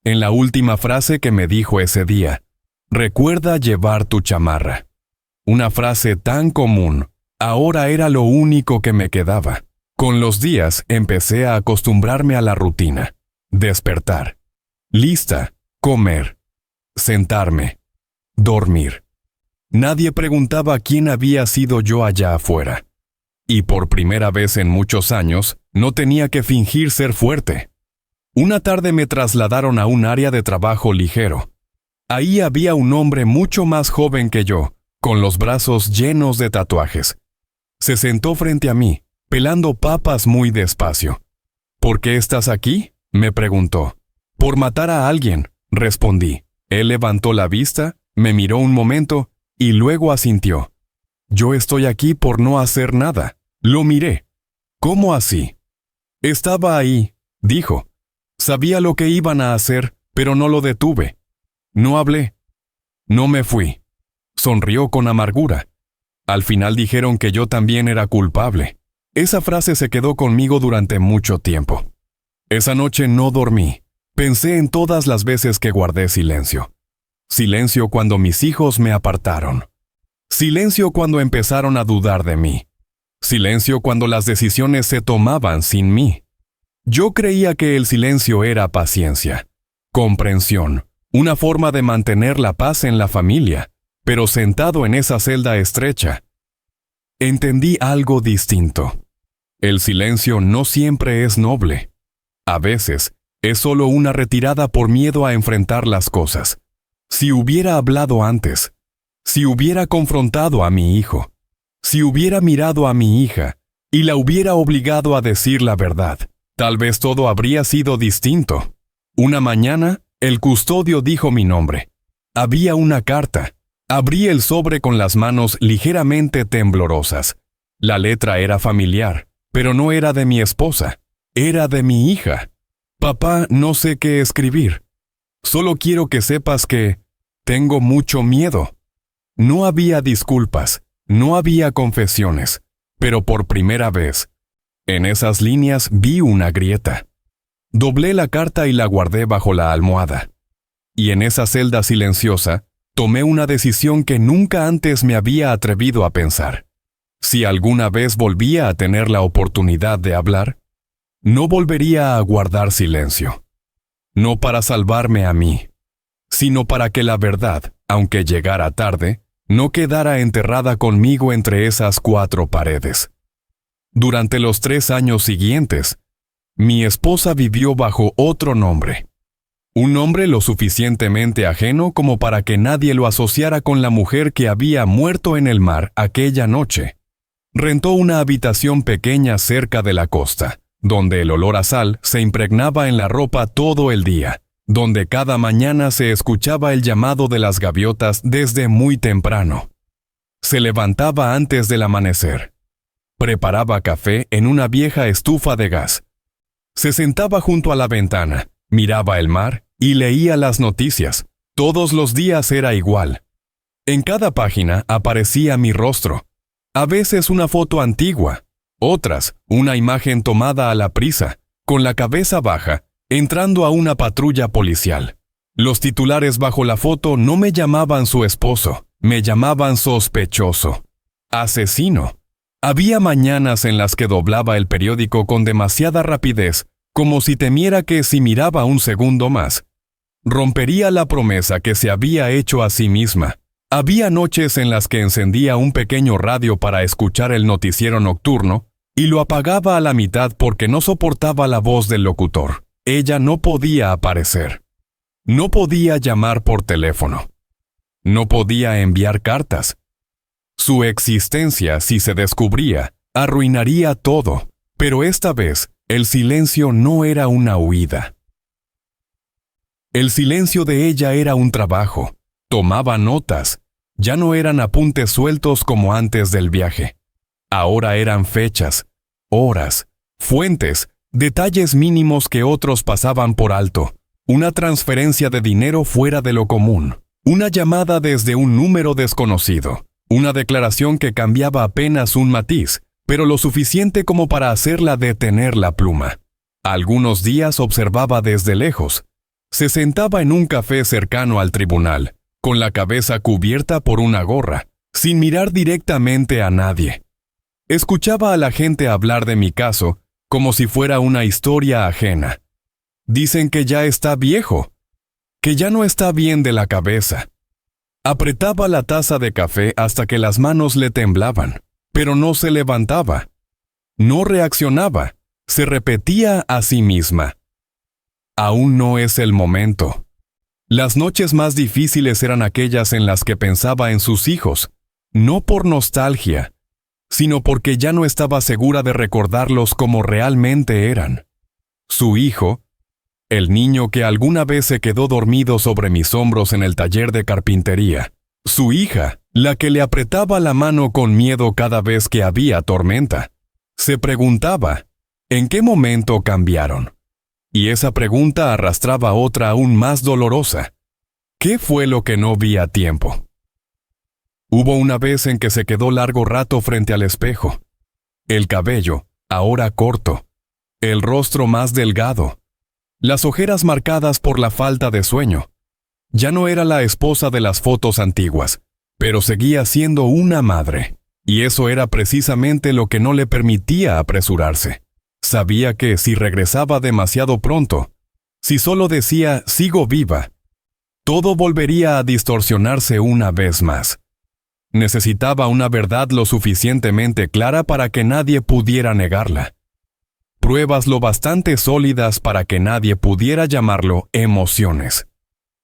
en la última frase que me dijo ese día: «Recuerda llevar tu chamarra». Una frase tan común, ahora era lo único que me quedaba. Con los días empecé a acostumbrarme a la rutina. Despertar, lista, comer, sentarme, dormir. Nadie preguntaba quién había sido yo allá afuera. Y por primera vez en muchos años, no tenía que fingir ser fuerte. Una tarde me trasladaron a un área de trabajo ligero. Ahí había un hombre mucho más joven que yo, con los brazos llenos de tatuajes. Se sentó frente a mí, pelando papas muy despacio. ¿Por qué estás aquí?, me preguntó. Por matar a alguien, respondí. Él levantó la vista, me miró un momento y luego asintió. Yo estoy aquí por no hacer nada. Lo miré. ¿Cómo así? Estaba ahí, dijo. Sabía lo que iban a hacer, pero no lo detuve. No hablé. No me fui. Sonrió con amargura. Al final dijeron que yo también era culpable. Esa frase se quedó conmigo durante mucho tiempo. Esa noche no dormí. Pensé en todas las veces que guardé silencio. Silencio cuando mis hijos me apartaron. Silencio cuando empezaron a dudar de mí. Silencio cuando las decisiones se tomaban sin mí. Yo creía que el silencio era paciencia, comprensión, una forma de mantener la paz en la familia, pero sentado en esa celda estrecha, entendí algo distinto. El silencio no siempre es noble. A veces, es solo una retirada por miedo a enfrentar las cosas. Si hubiera hablado antes, si hubiera confrontado a mi hijo, si hubiera mirado a mi hija y la hubiera obligado a decir la verdad, tal vez todo habría sido distinto. Una mañana, el custodio dijo mi nombre. Había una carta. Abrí el sobre con las manos ligeramente temblorosas. La letra era familiar, pero no era de mi esposa. Era de mi hija. Papá, no sé qué escribir. Solo quiero que sepas que tengo mucho miedo. No había disculpas, no había confesiones, pero por primera vez, en esas líneas vi una grieta. Doblé la carta y la guardé bajo la almohada. Y en esa celda silenciosa, tomé una decisión que nunca antes me había atrevido a pensar. Si alguna vez volvía a tener la oportunidad de hablar, no volvería a guardar silencio. No para salvarme a mí, sino para que la verdad, aunque llegara tarde, no quedara enterrada conmigo entre esas 4 paredes. Durante los 3 años siguientes, mi esposa vivió bajo otro nombre. Un nombre lo suficientemente ajeno como para que nadie lo asociara con la mujer que había muerto en el mar aquella noche. Rentó una habitación pequeña cerca de la costa, donde el olor a sal se impregnaba en la ropa todo el día, donde cada mañana se escuchaba el llamado de las gaviotas desde muy temprano. Se levantaba antes del amanecer. Preparaba café en una vieja estufa de gas. Se sentaba junto a la ventana, miraba el mar y leía las noticias. Todos los días era igual. En cada página aparecía mi rostro. A veces una foto antigua, otras una imagen tomada a la prisa, con la cabeza baja, entrando a una patrulla policial. Los titulares bajo la foto no me llamaban su esposo, me llamaban sospechoso, asesino. Había mañanas en las que doblaba el periódico con demasiada rapidez, como si temiera que si miraba un segundo más, rompería la promesa que se había hecho a sí misma. Había noches en las que encendía un pequeño radio para escuchar el noticiero nocturno y lo apagaba a la mitad porque no soportaba la voz del locutor. Ella no podía aparecer. No podía llamar por teléfono. No podía enviar cartas. Su existencia, si se descubría, arruinaría todo. Pero esta vez, el silencio no era una huida. El silencio de ella era un trabajo. Tomaba notas. Ya no eran apuntes sueltos como antes del viaje. Ahora eran fechas, horas, fuentes, detalles mínimos que otros pasaban por alto. Una transferencia de dinero fuera de lo común. Una llamada desde un número desconocido. Una declaración que cambiaba apenas un matiz, pero lo suficiente como para hacerla detener la pluma. Algunos días observaba desde lejos. Se sentaba en un café cercano al tribunal, con la cabeza cubierta por una gorra, sin mirar directamente a nadie. Escuchaba a la gente hablar de mi caso como si fuera una historia ajena. Dicen que ya está viejo, que ya no está bien de la cabeza. Apretaba la taza de café hasta que las manos le temblaban, pero no se levantaba. No reaccionaba, se repetía a sí misma. Aún no es el momento. Las noches más difíciles eran aquellas en las que pensaba en sus hijos, no por nostalgia, sino porque ya no estaba segura de recordarlos como realmente eran. Su hijo, el niño que alguna vez se quedó dormido sobre mis hombros en el taller de carpintería. Su hija, la que le apretaba la mano con miedo cada vez que había tormenta. Se preguntaba, ¿en qué momento cambiaron? Y esa pregunta arrastraba otra aún más dolorosa. ¿Qué fue lo que no vi a tiempo? Hubo una vez en que se quedó largo rato frente al espejo. El cabello, ahora corto. El rostro más delgado. Las ojeras marcadas por la falta de sueño. Ya no era la esposa de las fotos antiguas, pero seguía siendo una madre. Y eso era precisamente lo que no le permitía apresurarse. Sabía que si regresaba demasiado pronto, si solo decía «sigo viva», todo volvería a distorsionarse una vez más. Necesitaba una verdad lo suficientemente clara para que nadie pudiera negarla. Pruebas lo bastante sólidas para que nadie pudiera llamarlo emociones.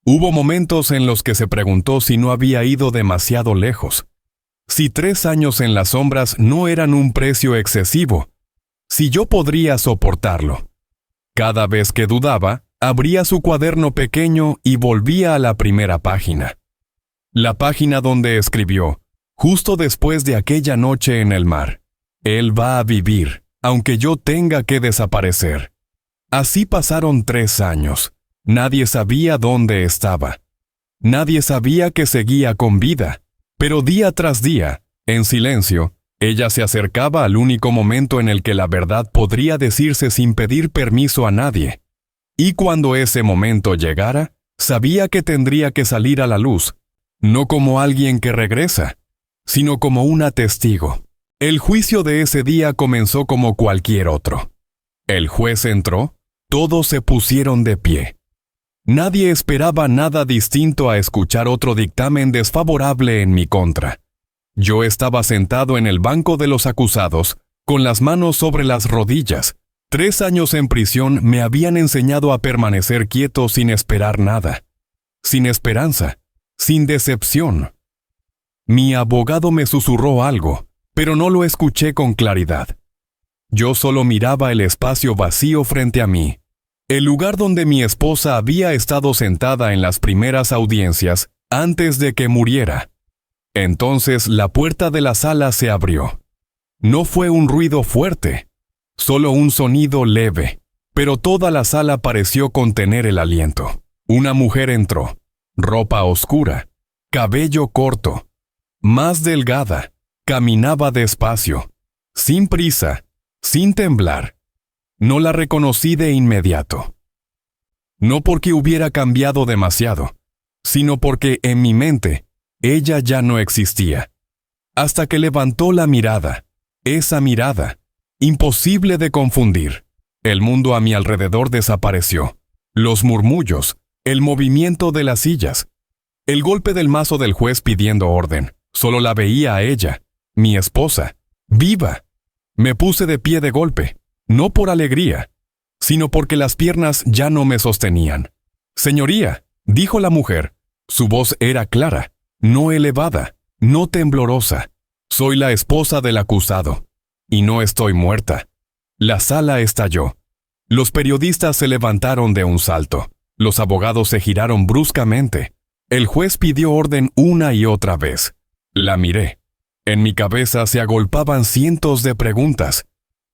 Hubo momentos en los que se preguntó si no había ido demasiado lejos. Si 3 años en las sombras no eran un precio excesivo, si yo podría soportarlo. Cada vez que dudaba, abría su cuaderno pequeño y volvía a la primera página. La página donde escribió, justo después de aquella noche en el mar, «Él va a vivir, aunque yo tenga que desaparecer». Así pasaron 3 años. Nadie sabía dónde estaba. Nadie sabía que seguía con vida. Pero día tras día, en silencio, ella se acercaba al único momento en el que la verdad podría decirse sin pedir permiso a nadie. Y cuando ese momento llegara, sabía que tendría que salir a la luz, no como alguien que regresa, sino como una testigo. El juicio de ese día comenzó como cualquier otro. El juez entró, todos se pusieron de pie. Nadie esperaba nada distinto a escuchar otro dictamen desfavorable en mi contra. Yo estaba sentado en el banco de los acusados, con las manos sobre las rodillas. 3 años en prisión me habían enseñado a permanecer quieto sin esperar nada. Sin esperanza, sin decepción. Mi abogado me susurró algo, pero no lo escuché con claridad. Yo solo miraba el espacio vacío frente a mí. El lugar donde mi esposa había estado sentada en las primeras audiencias antes de que muriera. Entonces la puerta de la sala se abrió. No fue un ruido fuerte, solo un sonido leve, pero toda la sala pareció contener el aliento. Una mujer entró, ropa oscura, cabello corto, más delgada, caminaba despacio, sin prisa, sin temblar. No la reconocí de inmediato. No porque hubiera cambiado demasiado, sino porque en mi mente ella ya no existía. Hasta que levantó la mirada, esa mirada, imposible de confundir. El mundo a mi alrededor desapareció. Los murmullos, el movimiento de las sillas, el golpe del mazo del juez pidiendo orden. Solo la veía a ella, mi esposa, viva. Me puse de pie de golpe. No por alegría, sino porque las piernas ya no me sostenían. «Señoría», dijo la mujer. Su voz era clara, no elevada, no temblorosa. «Soy la esposa del acusado, y no estoy muerta». La sala estalló. Los periodistas se levantaron de un salto. Los abogados se giraron bruscamente. El juez pidió orden una y otra vez. La miré. En mi cabeza se agolpaban cientos de preguntas.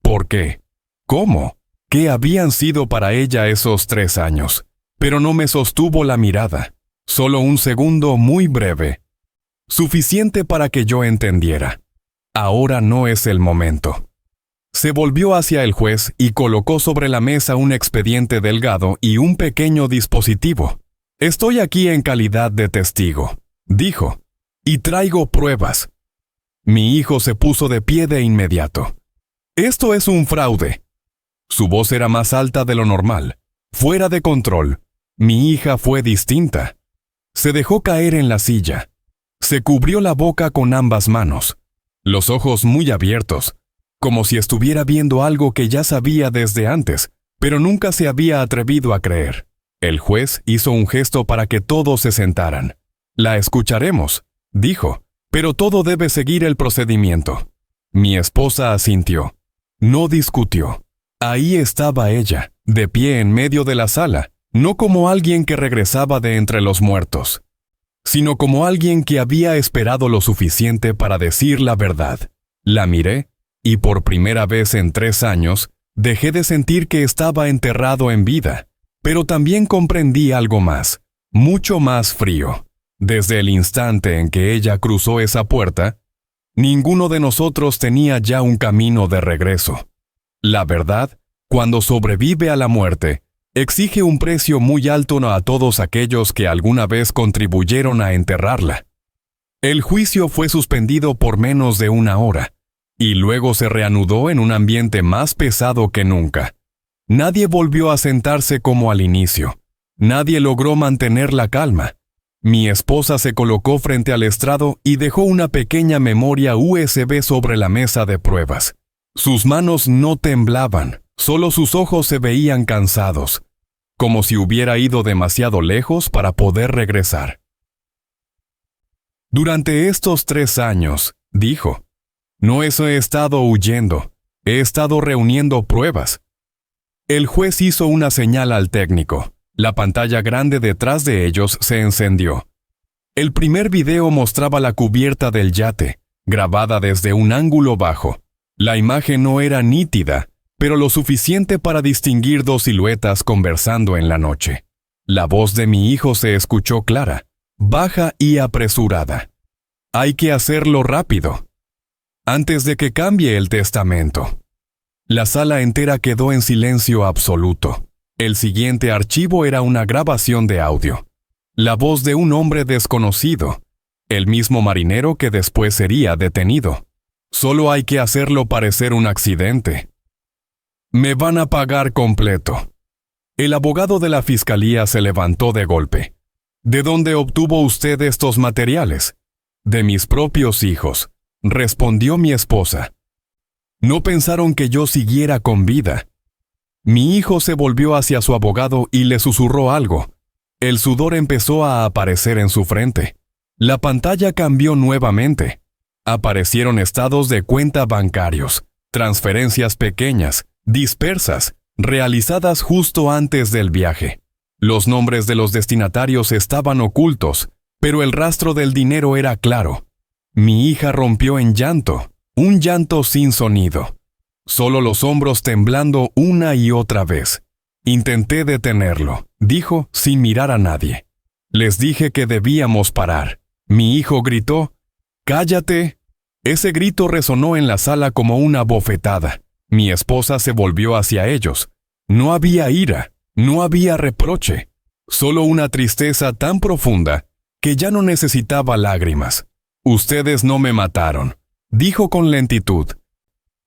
¿Por qué? ¿Cómo? ¿Qué habían sido para ella esos 3 años? Pero no me sostuvo la mirada. Solo un segundo muy breve. Suficiente para que yo entendiera. Ahora no es el momento. Se volvió hacia el juez y colocó sobre la mesa un expediente delgado y un pequeño dispositivo. «Estoy aquí en calidad de testigo», dijo, «y traigo pruebas». Mi hijo se puso de pie de inmediato. «Esto es un fraude». Su voz era más alta de lo normal, fuera de control. Mi hija fue distinta. Se dejó caer en la silla. Se cubrió la boca con ambas manos, los ojos muy abiertos. como si estuviera viendo algo que ya sabía desde antes, pero nunca se había atrevido a creer. El juez hizo un gesto para que todos se sentaran. «La escucharemos», dijo, «pero todo debe seguir el procedimiento». Mi esposa asintió. No discutió. Ahí estaba ella, de pie en medio de la sala, no como alguien que regresaba de entre los muertos, sino como alguien que había esperado lo suficiente para decir la verdad. La miré, y por primera vez en 3 años, dejé de sentir que estaba enterrado en vida, pero también comprendí algo más, mucho más frío. Desde el instante en que ella cruzó esa puerta, ninguno de nosotros tenía ya un camino de regreso. La verdad, cuando sobrevive a la muerte, exige un precio muy alto a todos aquellos que alguna vez contribuyeron a enterrarla. El juicio fue suspendido por menos de 1 hora, y luego se reanudó en un ambiente más pesado que nunca. Nadie volvió a sentarse como al inicio. Nadie logró mantener la calma. Mi esposa se colocó frente al estrado y dejó una pequeña memoria USB sobre la mesa de pruebas. Sus manos no temblaban, solo sus ojos se veían cansados, como si hubiera ido demasiado lejos para poder regresar. «Durante estos 3 años», dijo, «no he estado huyendo, he estado reuniendo pruebas». El juez hizo una señal al técnico. La pantalla grande detrás de ellos se encendió. El primer video mostraba la cubierta del yate, grabada desde un ángulo bajo. La imagen no era nítida, pero lo suficiente para distinguir 2 siluetas conversando en la noche. La voz de mi hijo se escuchó clara, baja y apresurada. «Hay que hacerlo rápido, antes de que cambie el testamento». La sala entera quedó en silencio absoluto. El siguiente archivo era una grabación de audio. La voz de un hombre desconocido, el mismo marinero que después sería detenido. «Solo hay que hacerlo parecer un accidente. Me van a pagar completo». El abogado de la fiscalía se levantó de golpe. «¿De dónde obtuvo usted estos materiales?» «De mis propios hijos», respondió mi esposa. «No pensaron que yo siguiera con vida». Mi hijo se volvió hacia su abogado y le susurró algo. El sudor empezó a aparecer en su frente. La pantalla cambió nuevamente. Aparecieron estados de cuenta bancarios, transferencias pequeñas, dispersas, realizadas justo antes del viaje. Los nombres de los destinatarios estaban ocultos, pero el rastro del dinero era claro. Mi hija rompió en llanto, un llanto sin sonido. Solo los hombros temblando una y otra vez. Intenté detenerlo, dijo sin mirar a nadie. Les dije que debíamos parar. Mi hijo gritó, «¡Cállate!». Ese grito resonó en la sala como una bofetada. Mi esposa se volvió hacia ellos. No había ira, no había reproche, solo una tristeza tan profunda que ya no necesitaba lágrimas. «Ustedes no me mataron», dijo con lentitud.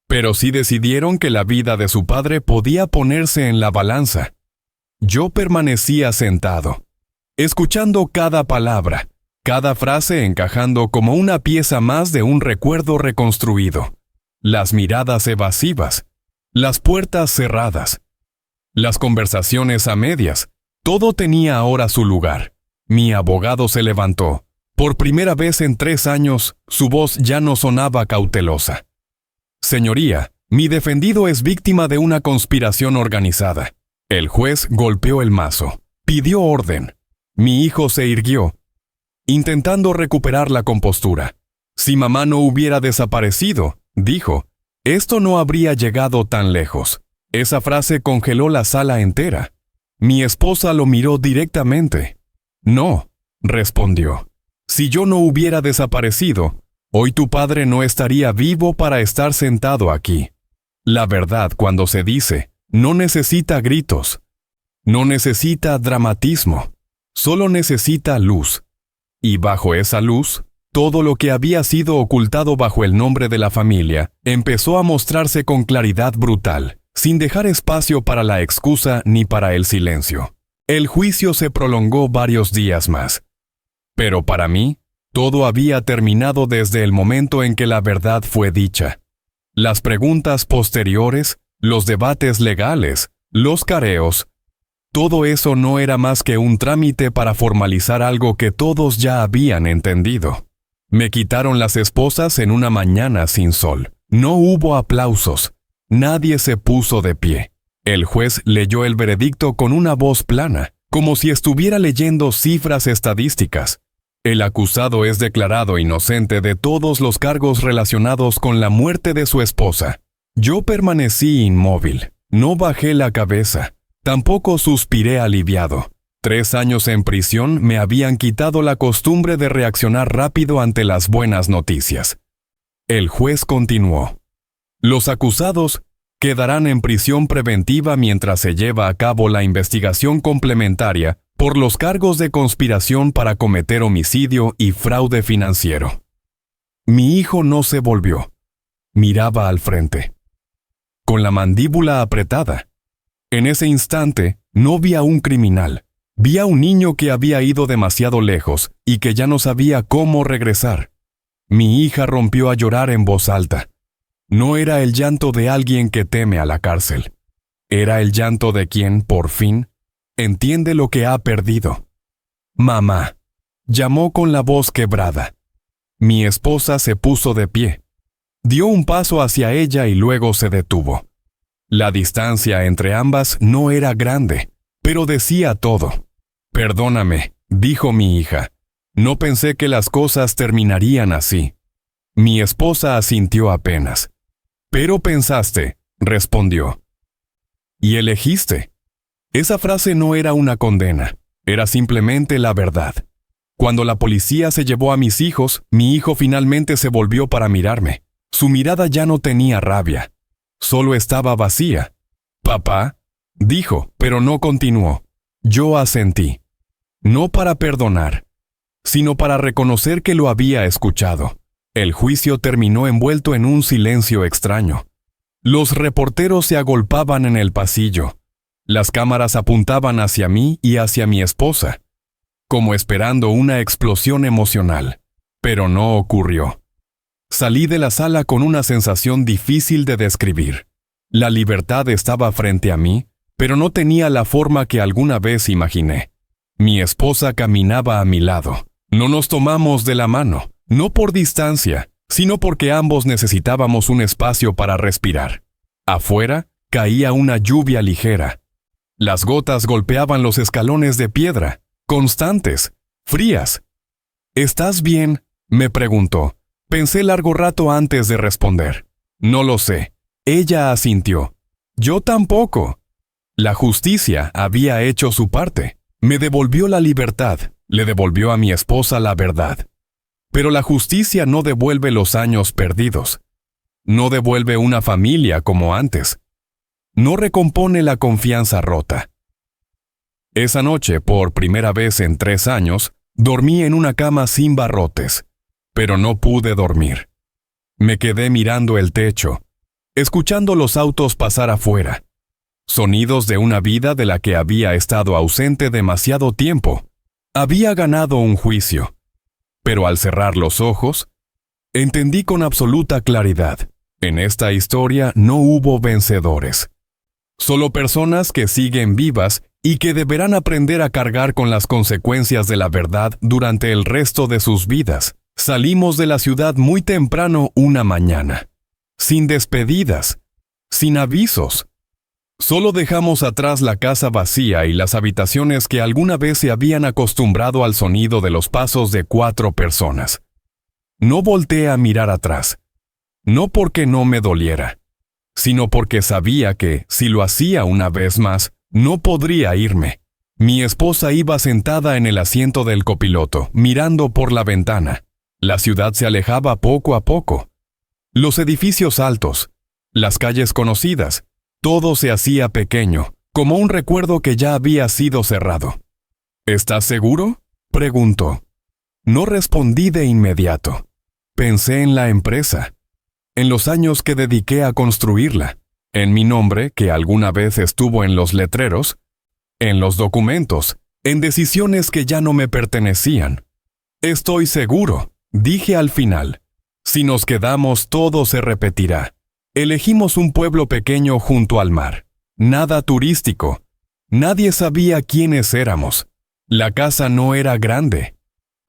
«Pero sí decidieron que la vida de su padre podía ponerse en la balanza». Yo permanecía sentado, escuchando cada palabra, cada frase encajando como una pieza más de un recuerdo reconstruido. Las miradas evasivas, las puertas cerradas, las conversaciones a medias, todo tenía ahora su lugar. Mi abogado se levantó. Por primera vez en 3 años, su voz ya no sonaba cautelosa. «Señoría, mi defendido es víctima de una conspiración organizada». El juez golpeó el mazo. Pidió orden. Mi hijo se irguió, intentando recuperar la compostura. «Si mamá no hubiera desaparecido», dijo, «esto no habría llegado tan lejos». Esa frase congeló la sala entera. Mi esposa lo miró directamente. «No», respondió. «Si yo no hubiera desaparecido, hoy tu padre no estaría vivo para estar sentado aquí». La verdad, cuando se dice, no necesita gritos, no necesita dramatismo, solo necesita luz. Y bajo esa luz, todo lo que había sido ocultado bajo el nombre de la familia empezó a mostrarse con claridad brutal, sin dejar espacio para la excusa ni para el silencio. El juicio se prolongó varios días más. Pero para mí, todo había terminado desde el momento en que la verdad fue dicha. Las preguntas posteriores, los debates legales, los careos, todo eso no era más que un trámite para formalizar algo que todos ya habían entendido. Me quitaron las esposas en una mañana sin sol. No hubo aplausos. Nadie se puso de pie. El juez leyó el veredicto con una voz plana, como si estuviera leyendo cifras estadísticas. El acusado es declarado inocente de todos los cargos relacionados con la muerte de su esposa. Yo permanecí inmóvil. No bajé la cabeza. Tampoco suspiré aliviado. 3 años en prisión me habían quitado la costumbre de reaccionar rápido ante las buenas noticias. El juez continuó. Los acusados quedarán en prisión preventiva mientras se lleva a cabo la investigación complementaria por los cargos de conspiración para cometer homicidio y fraude financiero. Mi hijo no se volvió. Miraba al frente, con la mandíbula apretada. En ese instante, no vi a un criminal. Vi a un niño que había ido demasiado lejos y que ya no sabía cómo regresar. Mi hija rompió a llorar en voz alta. No era el llanto de alguien que teme a la cárcel. Era el llanto de quien, por fin, entiende lo que ha perdido. «Mamá», llamó con la voz quebrada. Mi esposa se puso de pie. Dio un paso hacia ella y luego se detuvo. La distancia entre ambas no era grande, pero decía todo. «Perdóname», dijo mi hija. «No pensé que las cosas terminarían así». Mi esposa asintió apenas. «Pero pensaste», respondió. «Y elegiste». Esa frase no era una condena, era simplemente la verdad. Cuando la policía se llevó a mis hijos, mi hijo finalmente se volvió para mirarme. Su mirada ya no tenía rabia. Solo estaba vacía. «Papá», dijo, pero no continuó. Yo asentí. No para perdonar, sino para reconocer que lo había escuchado. El juicio terminó envuelto en un silencio extraño. Los reporteros se agolpaban en el pasillo. Las cámaras apuntaban hacia mí y hacia mi esposa, como esperando una explosión emocional. Pero no ocurrió. Salí de la sala con una sensación difícil de describir. La libertad estaba frente a mí, pero no tenía la forma que alguna vez imaginé. Mi esposa caminaba a mi lado. No nos tomamos de la mano, no por distancia, sino porque ambos necesitábamos un espacio para respirar. Afuera caía una lluvia ligera. Las gotas golpeaban los escalones de piedra, constantes, frías. «¿Estás bien?», me preguntó. Pensé largo rato antes de responder. «No lo sé». Ella asintió. «Yo tampoco». La justicia había hecho su parte. Me devolvió la libertad, le devolvió a mi esposa la verdad. Pero la justicia no devuelve los años perdidos. No devuelve una familia como antes. No recompone la confianza rota. Esa noche, por primera vez en 3 años, dormí en una cama sin barrotes, pero no pude dormir. Me quedé mirando el techo, escuchando los autos pasar afuera. Sonidos de una vida de la que había estado ausente demasiado tiempo. Había ganado un juicio. Pero al cerrar los ojos, entendí con absoluta claridad. En esta historia no hubo vencedores. Solo personas que siguen vivas y que deberán aprender a cargar con las consecuencias de la verdad durante el resto de sus vidas. Salimos de la ciudad muy temprano una mañana. Sin despedidas, sin avisos. Solo dejamos atrás la casa vacía y las habitaciones que alguna vez se habían acostumbrado al sonido de los pasos de 4 personas. No volteé a mirar atrás. No porque no me doliera, sino porque sabía que, si lo hacía una vez más, no podría irme. Mi esposa iba sentada en el asiento del copiloto, mirando por la ventana. La ciudad se alejaba poco a poco. Los edificios altos, las calles conocidas, todo se hacía pequeño, como un recuerdo que ya había sido cerrado. «¿Estás seguro?», preguntó. No respondí de inmediato. Pensé en la empresa, en los años que dediqué a construirla, en mi nombre, que alguna vez estuvo en los letreros, en los documentos, en decisiones que ya no me pertenecían. «Estoy seguro», dije al final. «Si nos quedamos, todo se repetirá». Elegimos un pueblo pequeño junto al mar. Nada turístico. Nadie sabía quiénes éramos. La casa no era grande.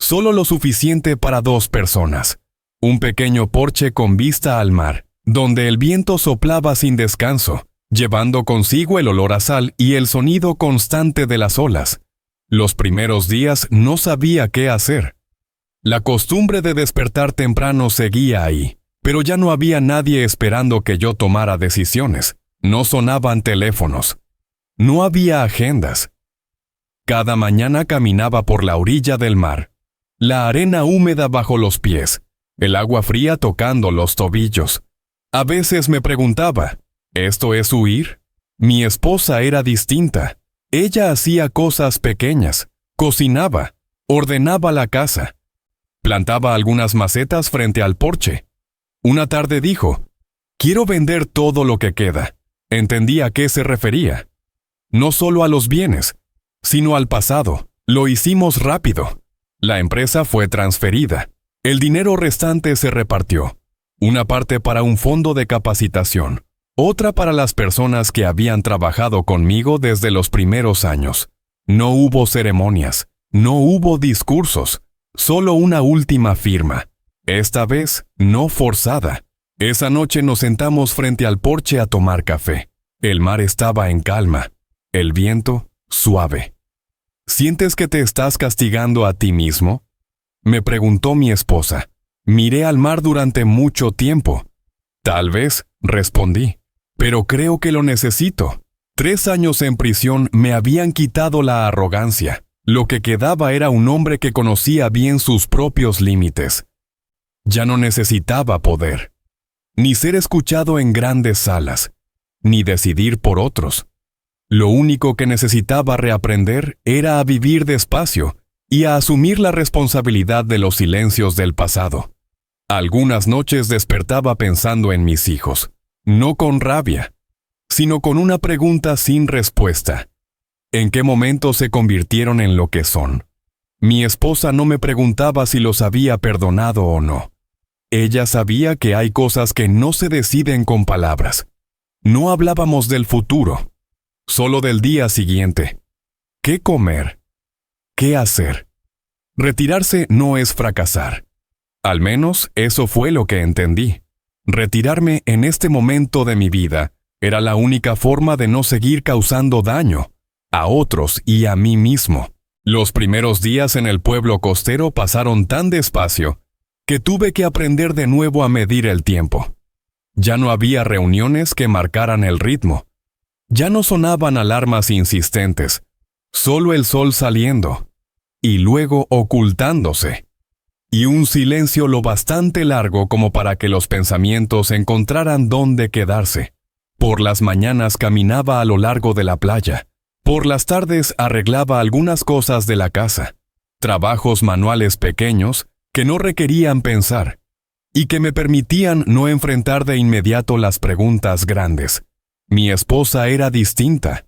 Solo lo suficiente para 2 personas. Un pequeño porche con vista al mar, donde el viento soplaba sin descanso, llevando consigo el olor a sal y el sonido constante de las olas. Los primeros días no sabía qué hacer. La costumbre de despertar temprano seguía ahí, pero ya no había nadie esperando que yo tomara decisiones. No sonaban teléfonos. No había agendas. Cada mañana caminaba por la orilla del mar, la arena húmeda bajo los pies, el agua fría tocando los tobillos. A veces me preguntaba, ¿esto es huir? Mi esposa era distinta. Ella hacía cosas pequeñas, cocinaba, ordenaba la casa, plantaba algunas macetas frente al porche. Una tarde dijo, «Quiero vender todo lo que queda». Entendí a qué se refería. No solo a los bienes, sino al pasado. Lo hicimos rápido. La empresa fue transferida. El dinero restante se repartió. Una parte para un fondo de capacitación, otra para las personas que habían trabajado conmigo desde los primeros años. No hubo ceremonias, no hubo discursos, solo una última firma. Esta vez, no forzada. Esa noche nos sentamos frente al porche a tomar café. El mar estaba en calma, el viento suave. ¿Sientes que te estás castigando a ti mismo?, me preguntó mi esposa. Miré al mar durante mucho tiempo. Tal vez, respondí, pero creo que lo necesito. 3 años en prisión me habían quitado la arrogancia. Lo que quedaba era un hombre que conocía bien sus propios límites. Ya no necesitaba poder, ni ser escuchado en grandes salas, ni decidir por otros. Lo único que necesitaba reaprender era a vivir despacio y a asumir la responsabilidad de los silencios del pasado. Algunas noches despertaba pensando en mis hijos, no con rabia, sino con una pregunta sin respuesta. ¿En qué momento se convirtieron en lo que son? Mi esposa no me preguntaba si los había perdonado o no. Ella sabía que hay cosas que no se deciden con palabras. No hablábamos del futuro, solo del día siguiente. ¿Qué comer? ¿Qué hacer? Retirarse no es fracasar. Al menos eso fue lo que entendí. Retirarme en este momento de mi vida era la única forma de no seguir causando daño a otros y a mí mismo. Los primeros días en el pueblo costero pasaron tan despacio que tuve que aprender de nuevo a medir el tiempo. Ya no había reuniones que marcaran el ritmo. Ya no sonaban alarmas insistentes, solo el sol saliendo, y luego ocultándose, y un silencio lo bastante largo como para que los pensamientos encontraran dónde quedarse. Por las mañanas caminaba a lo largo de la playa. Por las tardes arreglaba algunas cosas de la casa, trabajos manuales pequeños que no requerían pensar, y que me permitían no enfrentar de inmediato las preguntas grandes. Mi esposa era distinta.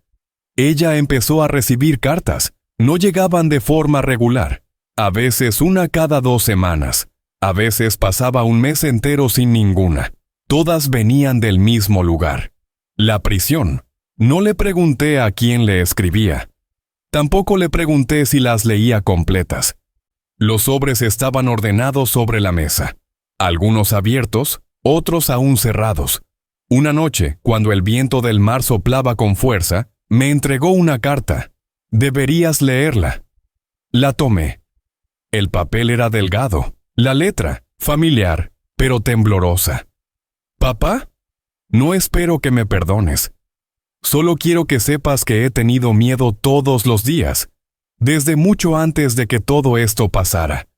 Ella empezó a recibir cartas. No llegaban de forma regular. A veces una cada 2 semanas. A veces pasaba un mes entero sin ninguna. Todas venían del mismo lugar. La prisión. No le pregunté a quién le escribía. Tampoco le pregunté si las leía completas. Los sobres estaban ordenados sobre la mesa. Algunos abiertos, otros aún cerrados. Una noche, cuando el viento del mar soplaba con fuerza, me entregó una carta. Deberías leerla. La tomé. El papel era delgado, la letra, familiar, pero temblorosa. ¿Papá? No espero que me perdones. Solo quiero que sepas que he tenido miedo todos los días, desde mucho antes de que todo esto pasara.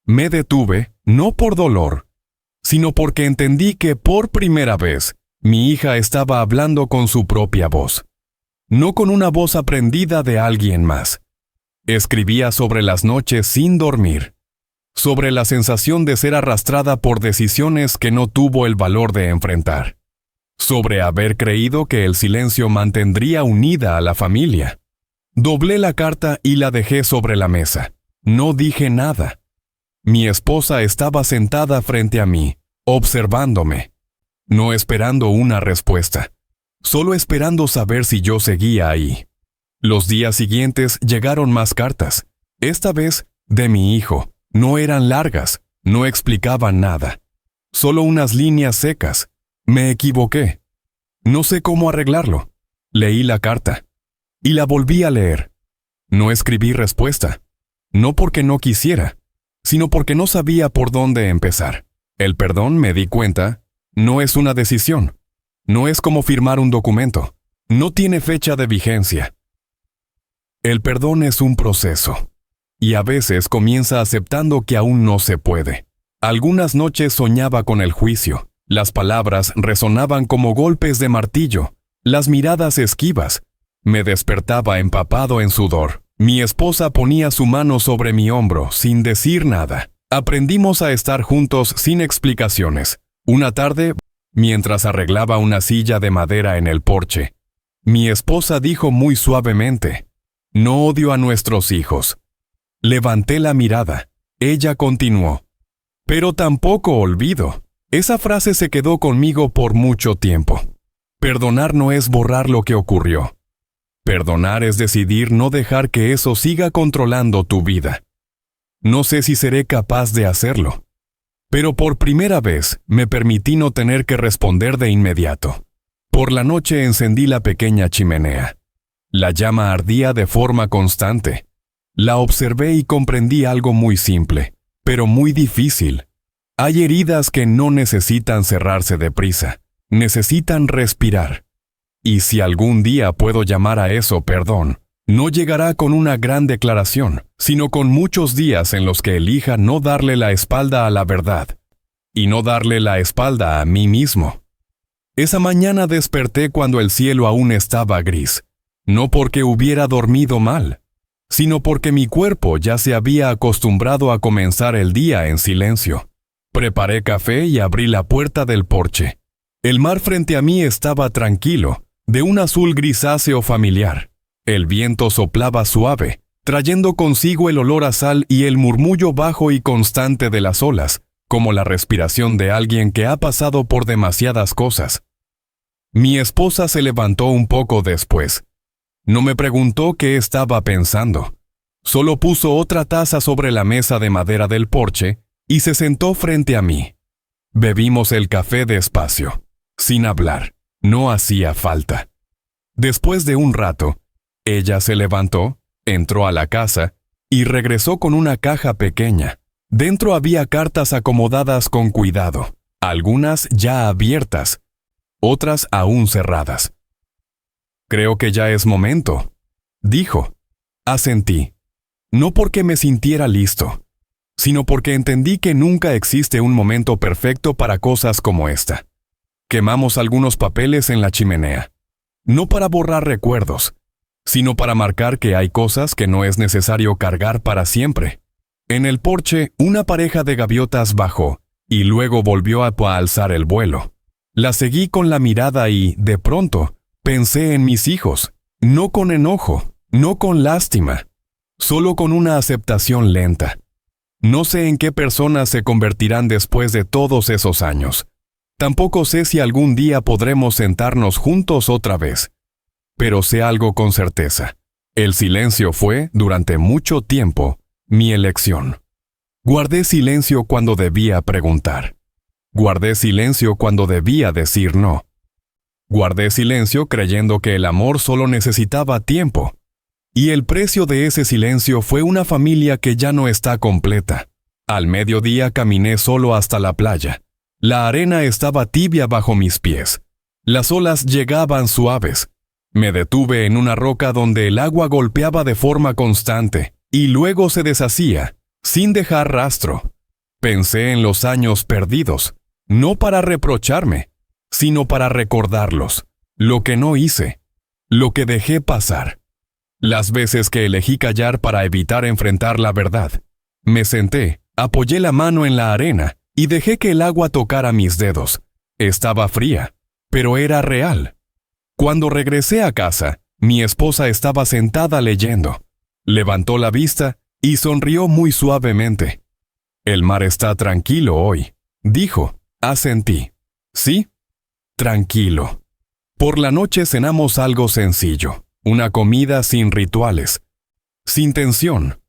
Me detuve, no por dolor, sino porque entendí que por primera vez mi hija estaba hablando con su propia voz, no con una voz aprendida de alguien más. Escribía sobre las noches sin dormir, sobre la sensación de ser arrastrada por decisiones que no tuvo el valor de enfrentar, sobre haber creído que el silencio mantendría unida a la familia. Doblé la carta y la dejé sobre la mesa. No dije nada. Mi esposa estaba sentada frente a mí, observándome. no esperando una respuesta, solo esperando saber si yo seguía ahí. Los días siguientes llegaron más cartas, esta vez de mi hijo. No eran largas, no explicaban nada, solo unas líneas secas. Me equivoqué. No sé cómo arreglarlo. Leí la carta y la volví a leer. No escribí respuesta, no porque no quisiera, sino porque no sabía por dónde empezar. El perdón, me di cuenta, no es una decisión, no es como firmar un documento, no tiene fecha de vigencia. El perdón es un proceso, y a veces comienza aceptando que aún no se puede. Algunas noches soñaba con el juicio, las palabras resonaban como golpes de martillo, las miradas esquivas. Me despertaba empapado en sudor. Mi esposa ponía su mano sobre mi hombro sin decir nada. Aprendimos a estar juntos sin explicaciones. Una tarde, mientras arreglaba una silla de madera en el porche, mi esposa dijo muy suavemente: «No odio a nuestros hijos». Levanté la mirada. Ella continuó: «Pero tampoco olvido». Esa frase se quedó conmigo por mucho tiempo. Perdonar no es borrar lo que ocurrió. Perdonar es decidir no dejar que eso siga controlando tu vida. No sé si seré capaz de hacerlo, pero por primera vez me permití no tener que responder de inmediato. Por la noche encendí la pequeña chimenea. La llama ardía de forma constante. La observé y comprendí algo muy simple, pero muy difícil. Hay heridas que no necesitan cerrarse deprisa, necesitan respirar. Y si algún día puedo llamar a eso perdón, no llegará con una gran declaración, sino con muchos días en los que elija no darle la espalda a la verdad, y no darle la espalda a mí mismo. Esa mañana desperté cuando el cielo aún estaba gris, no porque hubiera dormido mal, sino porque mi cuerpo ya se había acostumbrado a comenzar el día en silencio. Preparé café y abrí la puerta del porche. El mar frente a mí estaba tranquilo, de un azul grisáceo familiar. El viento soplaba suave, trayendo consigo el olor a sal y el murmullo bajo y constante de las olas, como la respiración de alguien que ha pasado por demasiadas cosas. Mi esposa se levantó un poco después. No me preguntó qué estaba pensando. Solo puso otra taza sobre la mesa de madera del porche y se sentó frente a mí. Bebimos el café despacio, sin hablar. No hacía falta. Después de un rato, ella se levantó, entró a la casa y regresó con una caja pequeña. Dentro había cartas acomodadas con cuidado, algunas ya abiertas, otras aún cerradas. «Creo que ya es momento», dijo. Asentí, no porque me sintiera listo, sino porque entendí que nunca existe un momento perfecto para cosas como esta. Quemamos algunos papeles en la chimenea, no para borrar recuerdos, sino para marcar que hay cosas que no es necesario cargar para siempre. En el porche, una pareja de gaviotas bajó y luego volvió a alzar el vuelo. La seguí con la mirada y, de pronto, pensé en mis hijos, no con enojo, no con lástima, solo con una aceptación lenta. No sé en qué personas se convertirán después de todos esos años. Tampoco sé si algún día podremos sentarnos juntos otra vez. Pero sé algo con certeza. El silencio fue, durante mucho tiempo, mi elección. Guardé silencio cuando debía preguntar. Guardé silencio cuando debía decir no. Guardé silencio creyendo que el amor solo necesitaba tiempo. Y el precio de ese silencio fue una familia que ya no está completa. Al mediodía caminé solo hasta la playa. La arena estaba tibia bajo mis pies. Las olas llegaban suaves. Me detuve en una roca donde el agua golpeaba de forma constante y luego se deshacía, sin dejar rastro. Pensé en los años perdidos, no para reprocharme, sino para recordarlos, lo que no hice, lo que dejé pasar. Las veces que elegí callar para evitar enfrentar la verdad. Me senté, apoyé la mano en la arena y dejé que el agua tocara mis dedos. Estaba fría, pero era real. Cuando regresé a casa, mi esposa estaba sentada leyendo. Levantó la vista y sonrió muy suavemente. «El mar está tranquilo hoy», dijo. Asentí. «Sí, tranquilo. Por la noche cenamos algo sencillo, una comida sin rituales, sin tensión.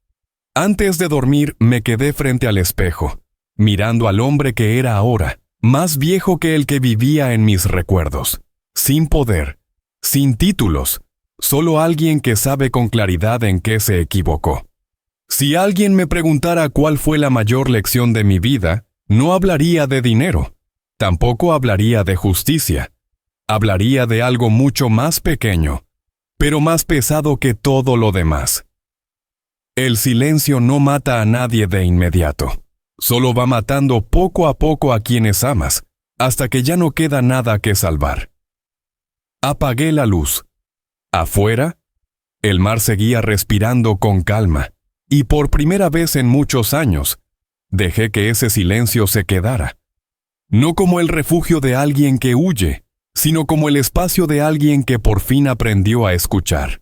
Antes de dormir me quedé frente al espejo, mirando al hombre que era ahora, más viejo que el que vivía en mis recuerdos, sin poder, sin títulos, solo alguien que sabe con claridad en qué se equivocó. Si alguien me preguntara cuál fue la mayor lección de mi vida, no hablaría de dinero, tampoco hablaría de justicia. Hablaría de algo mucho más pequeño, pero más pesado que todo lo demás. El silencio no mata a nadie de inmediato. Solo va matando poco a poco a quienes amas, hasta que ya no queda nada que salvar. Apagué la luz. Afuera, el mar seguía respirando con calma, y por primera vez en muchos años, dejé que ese silencio se quedara. No como el refugio de alguien que huye, sino como el espacio de alguien que por fin aprendió a escuchar.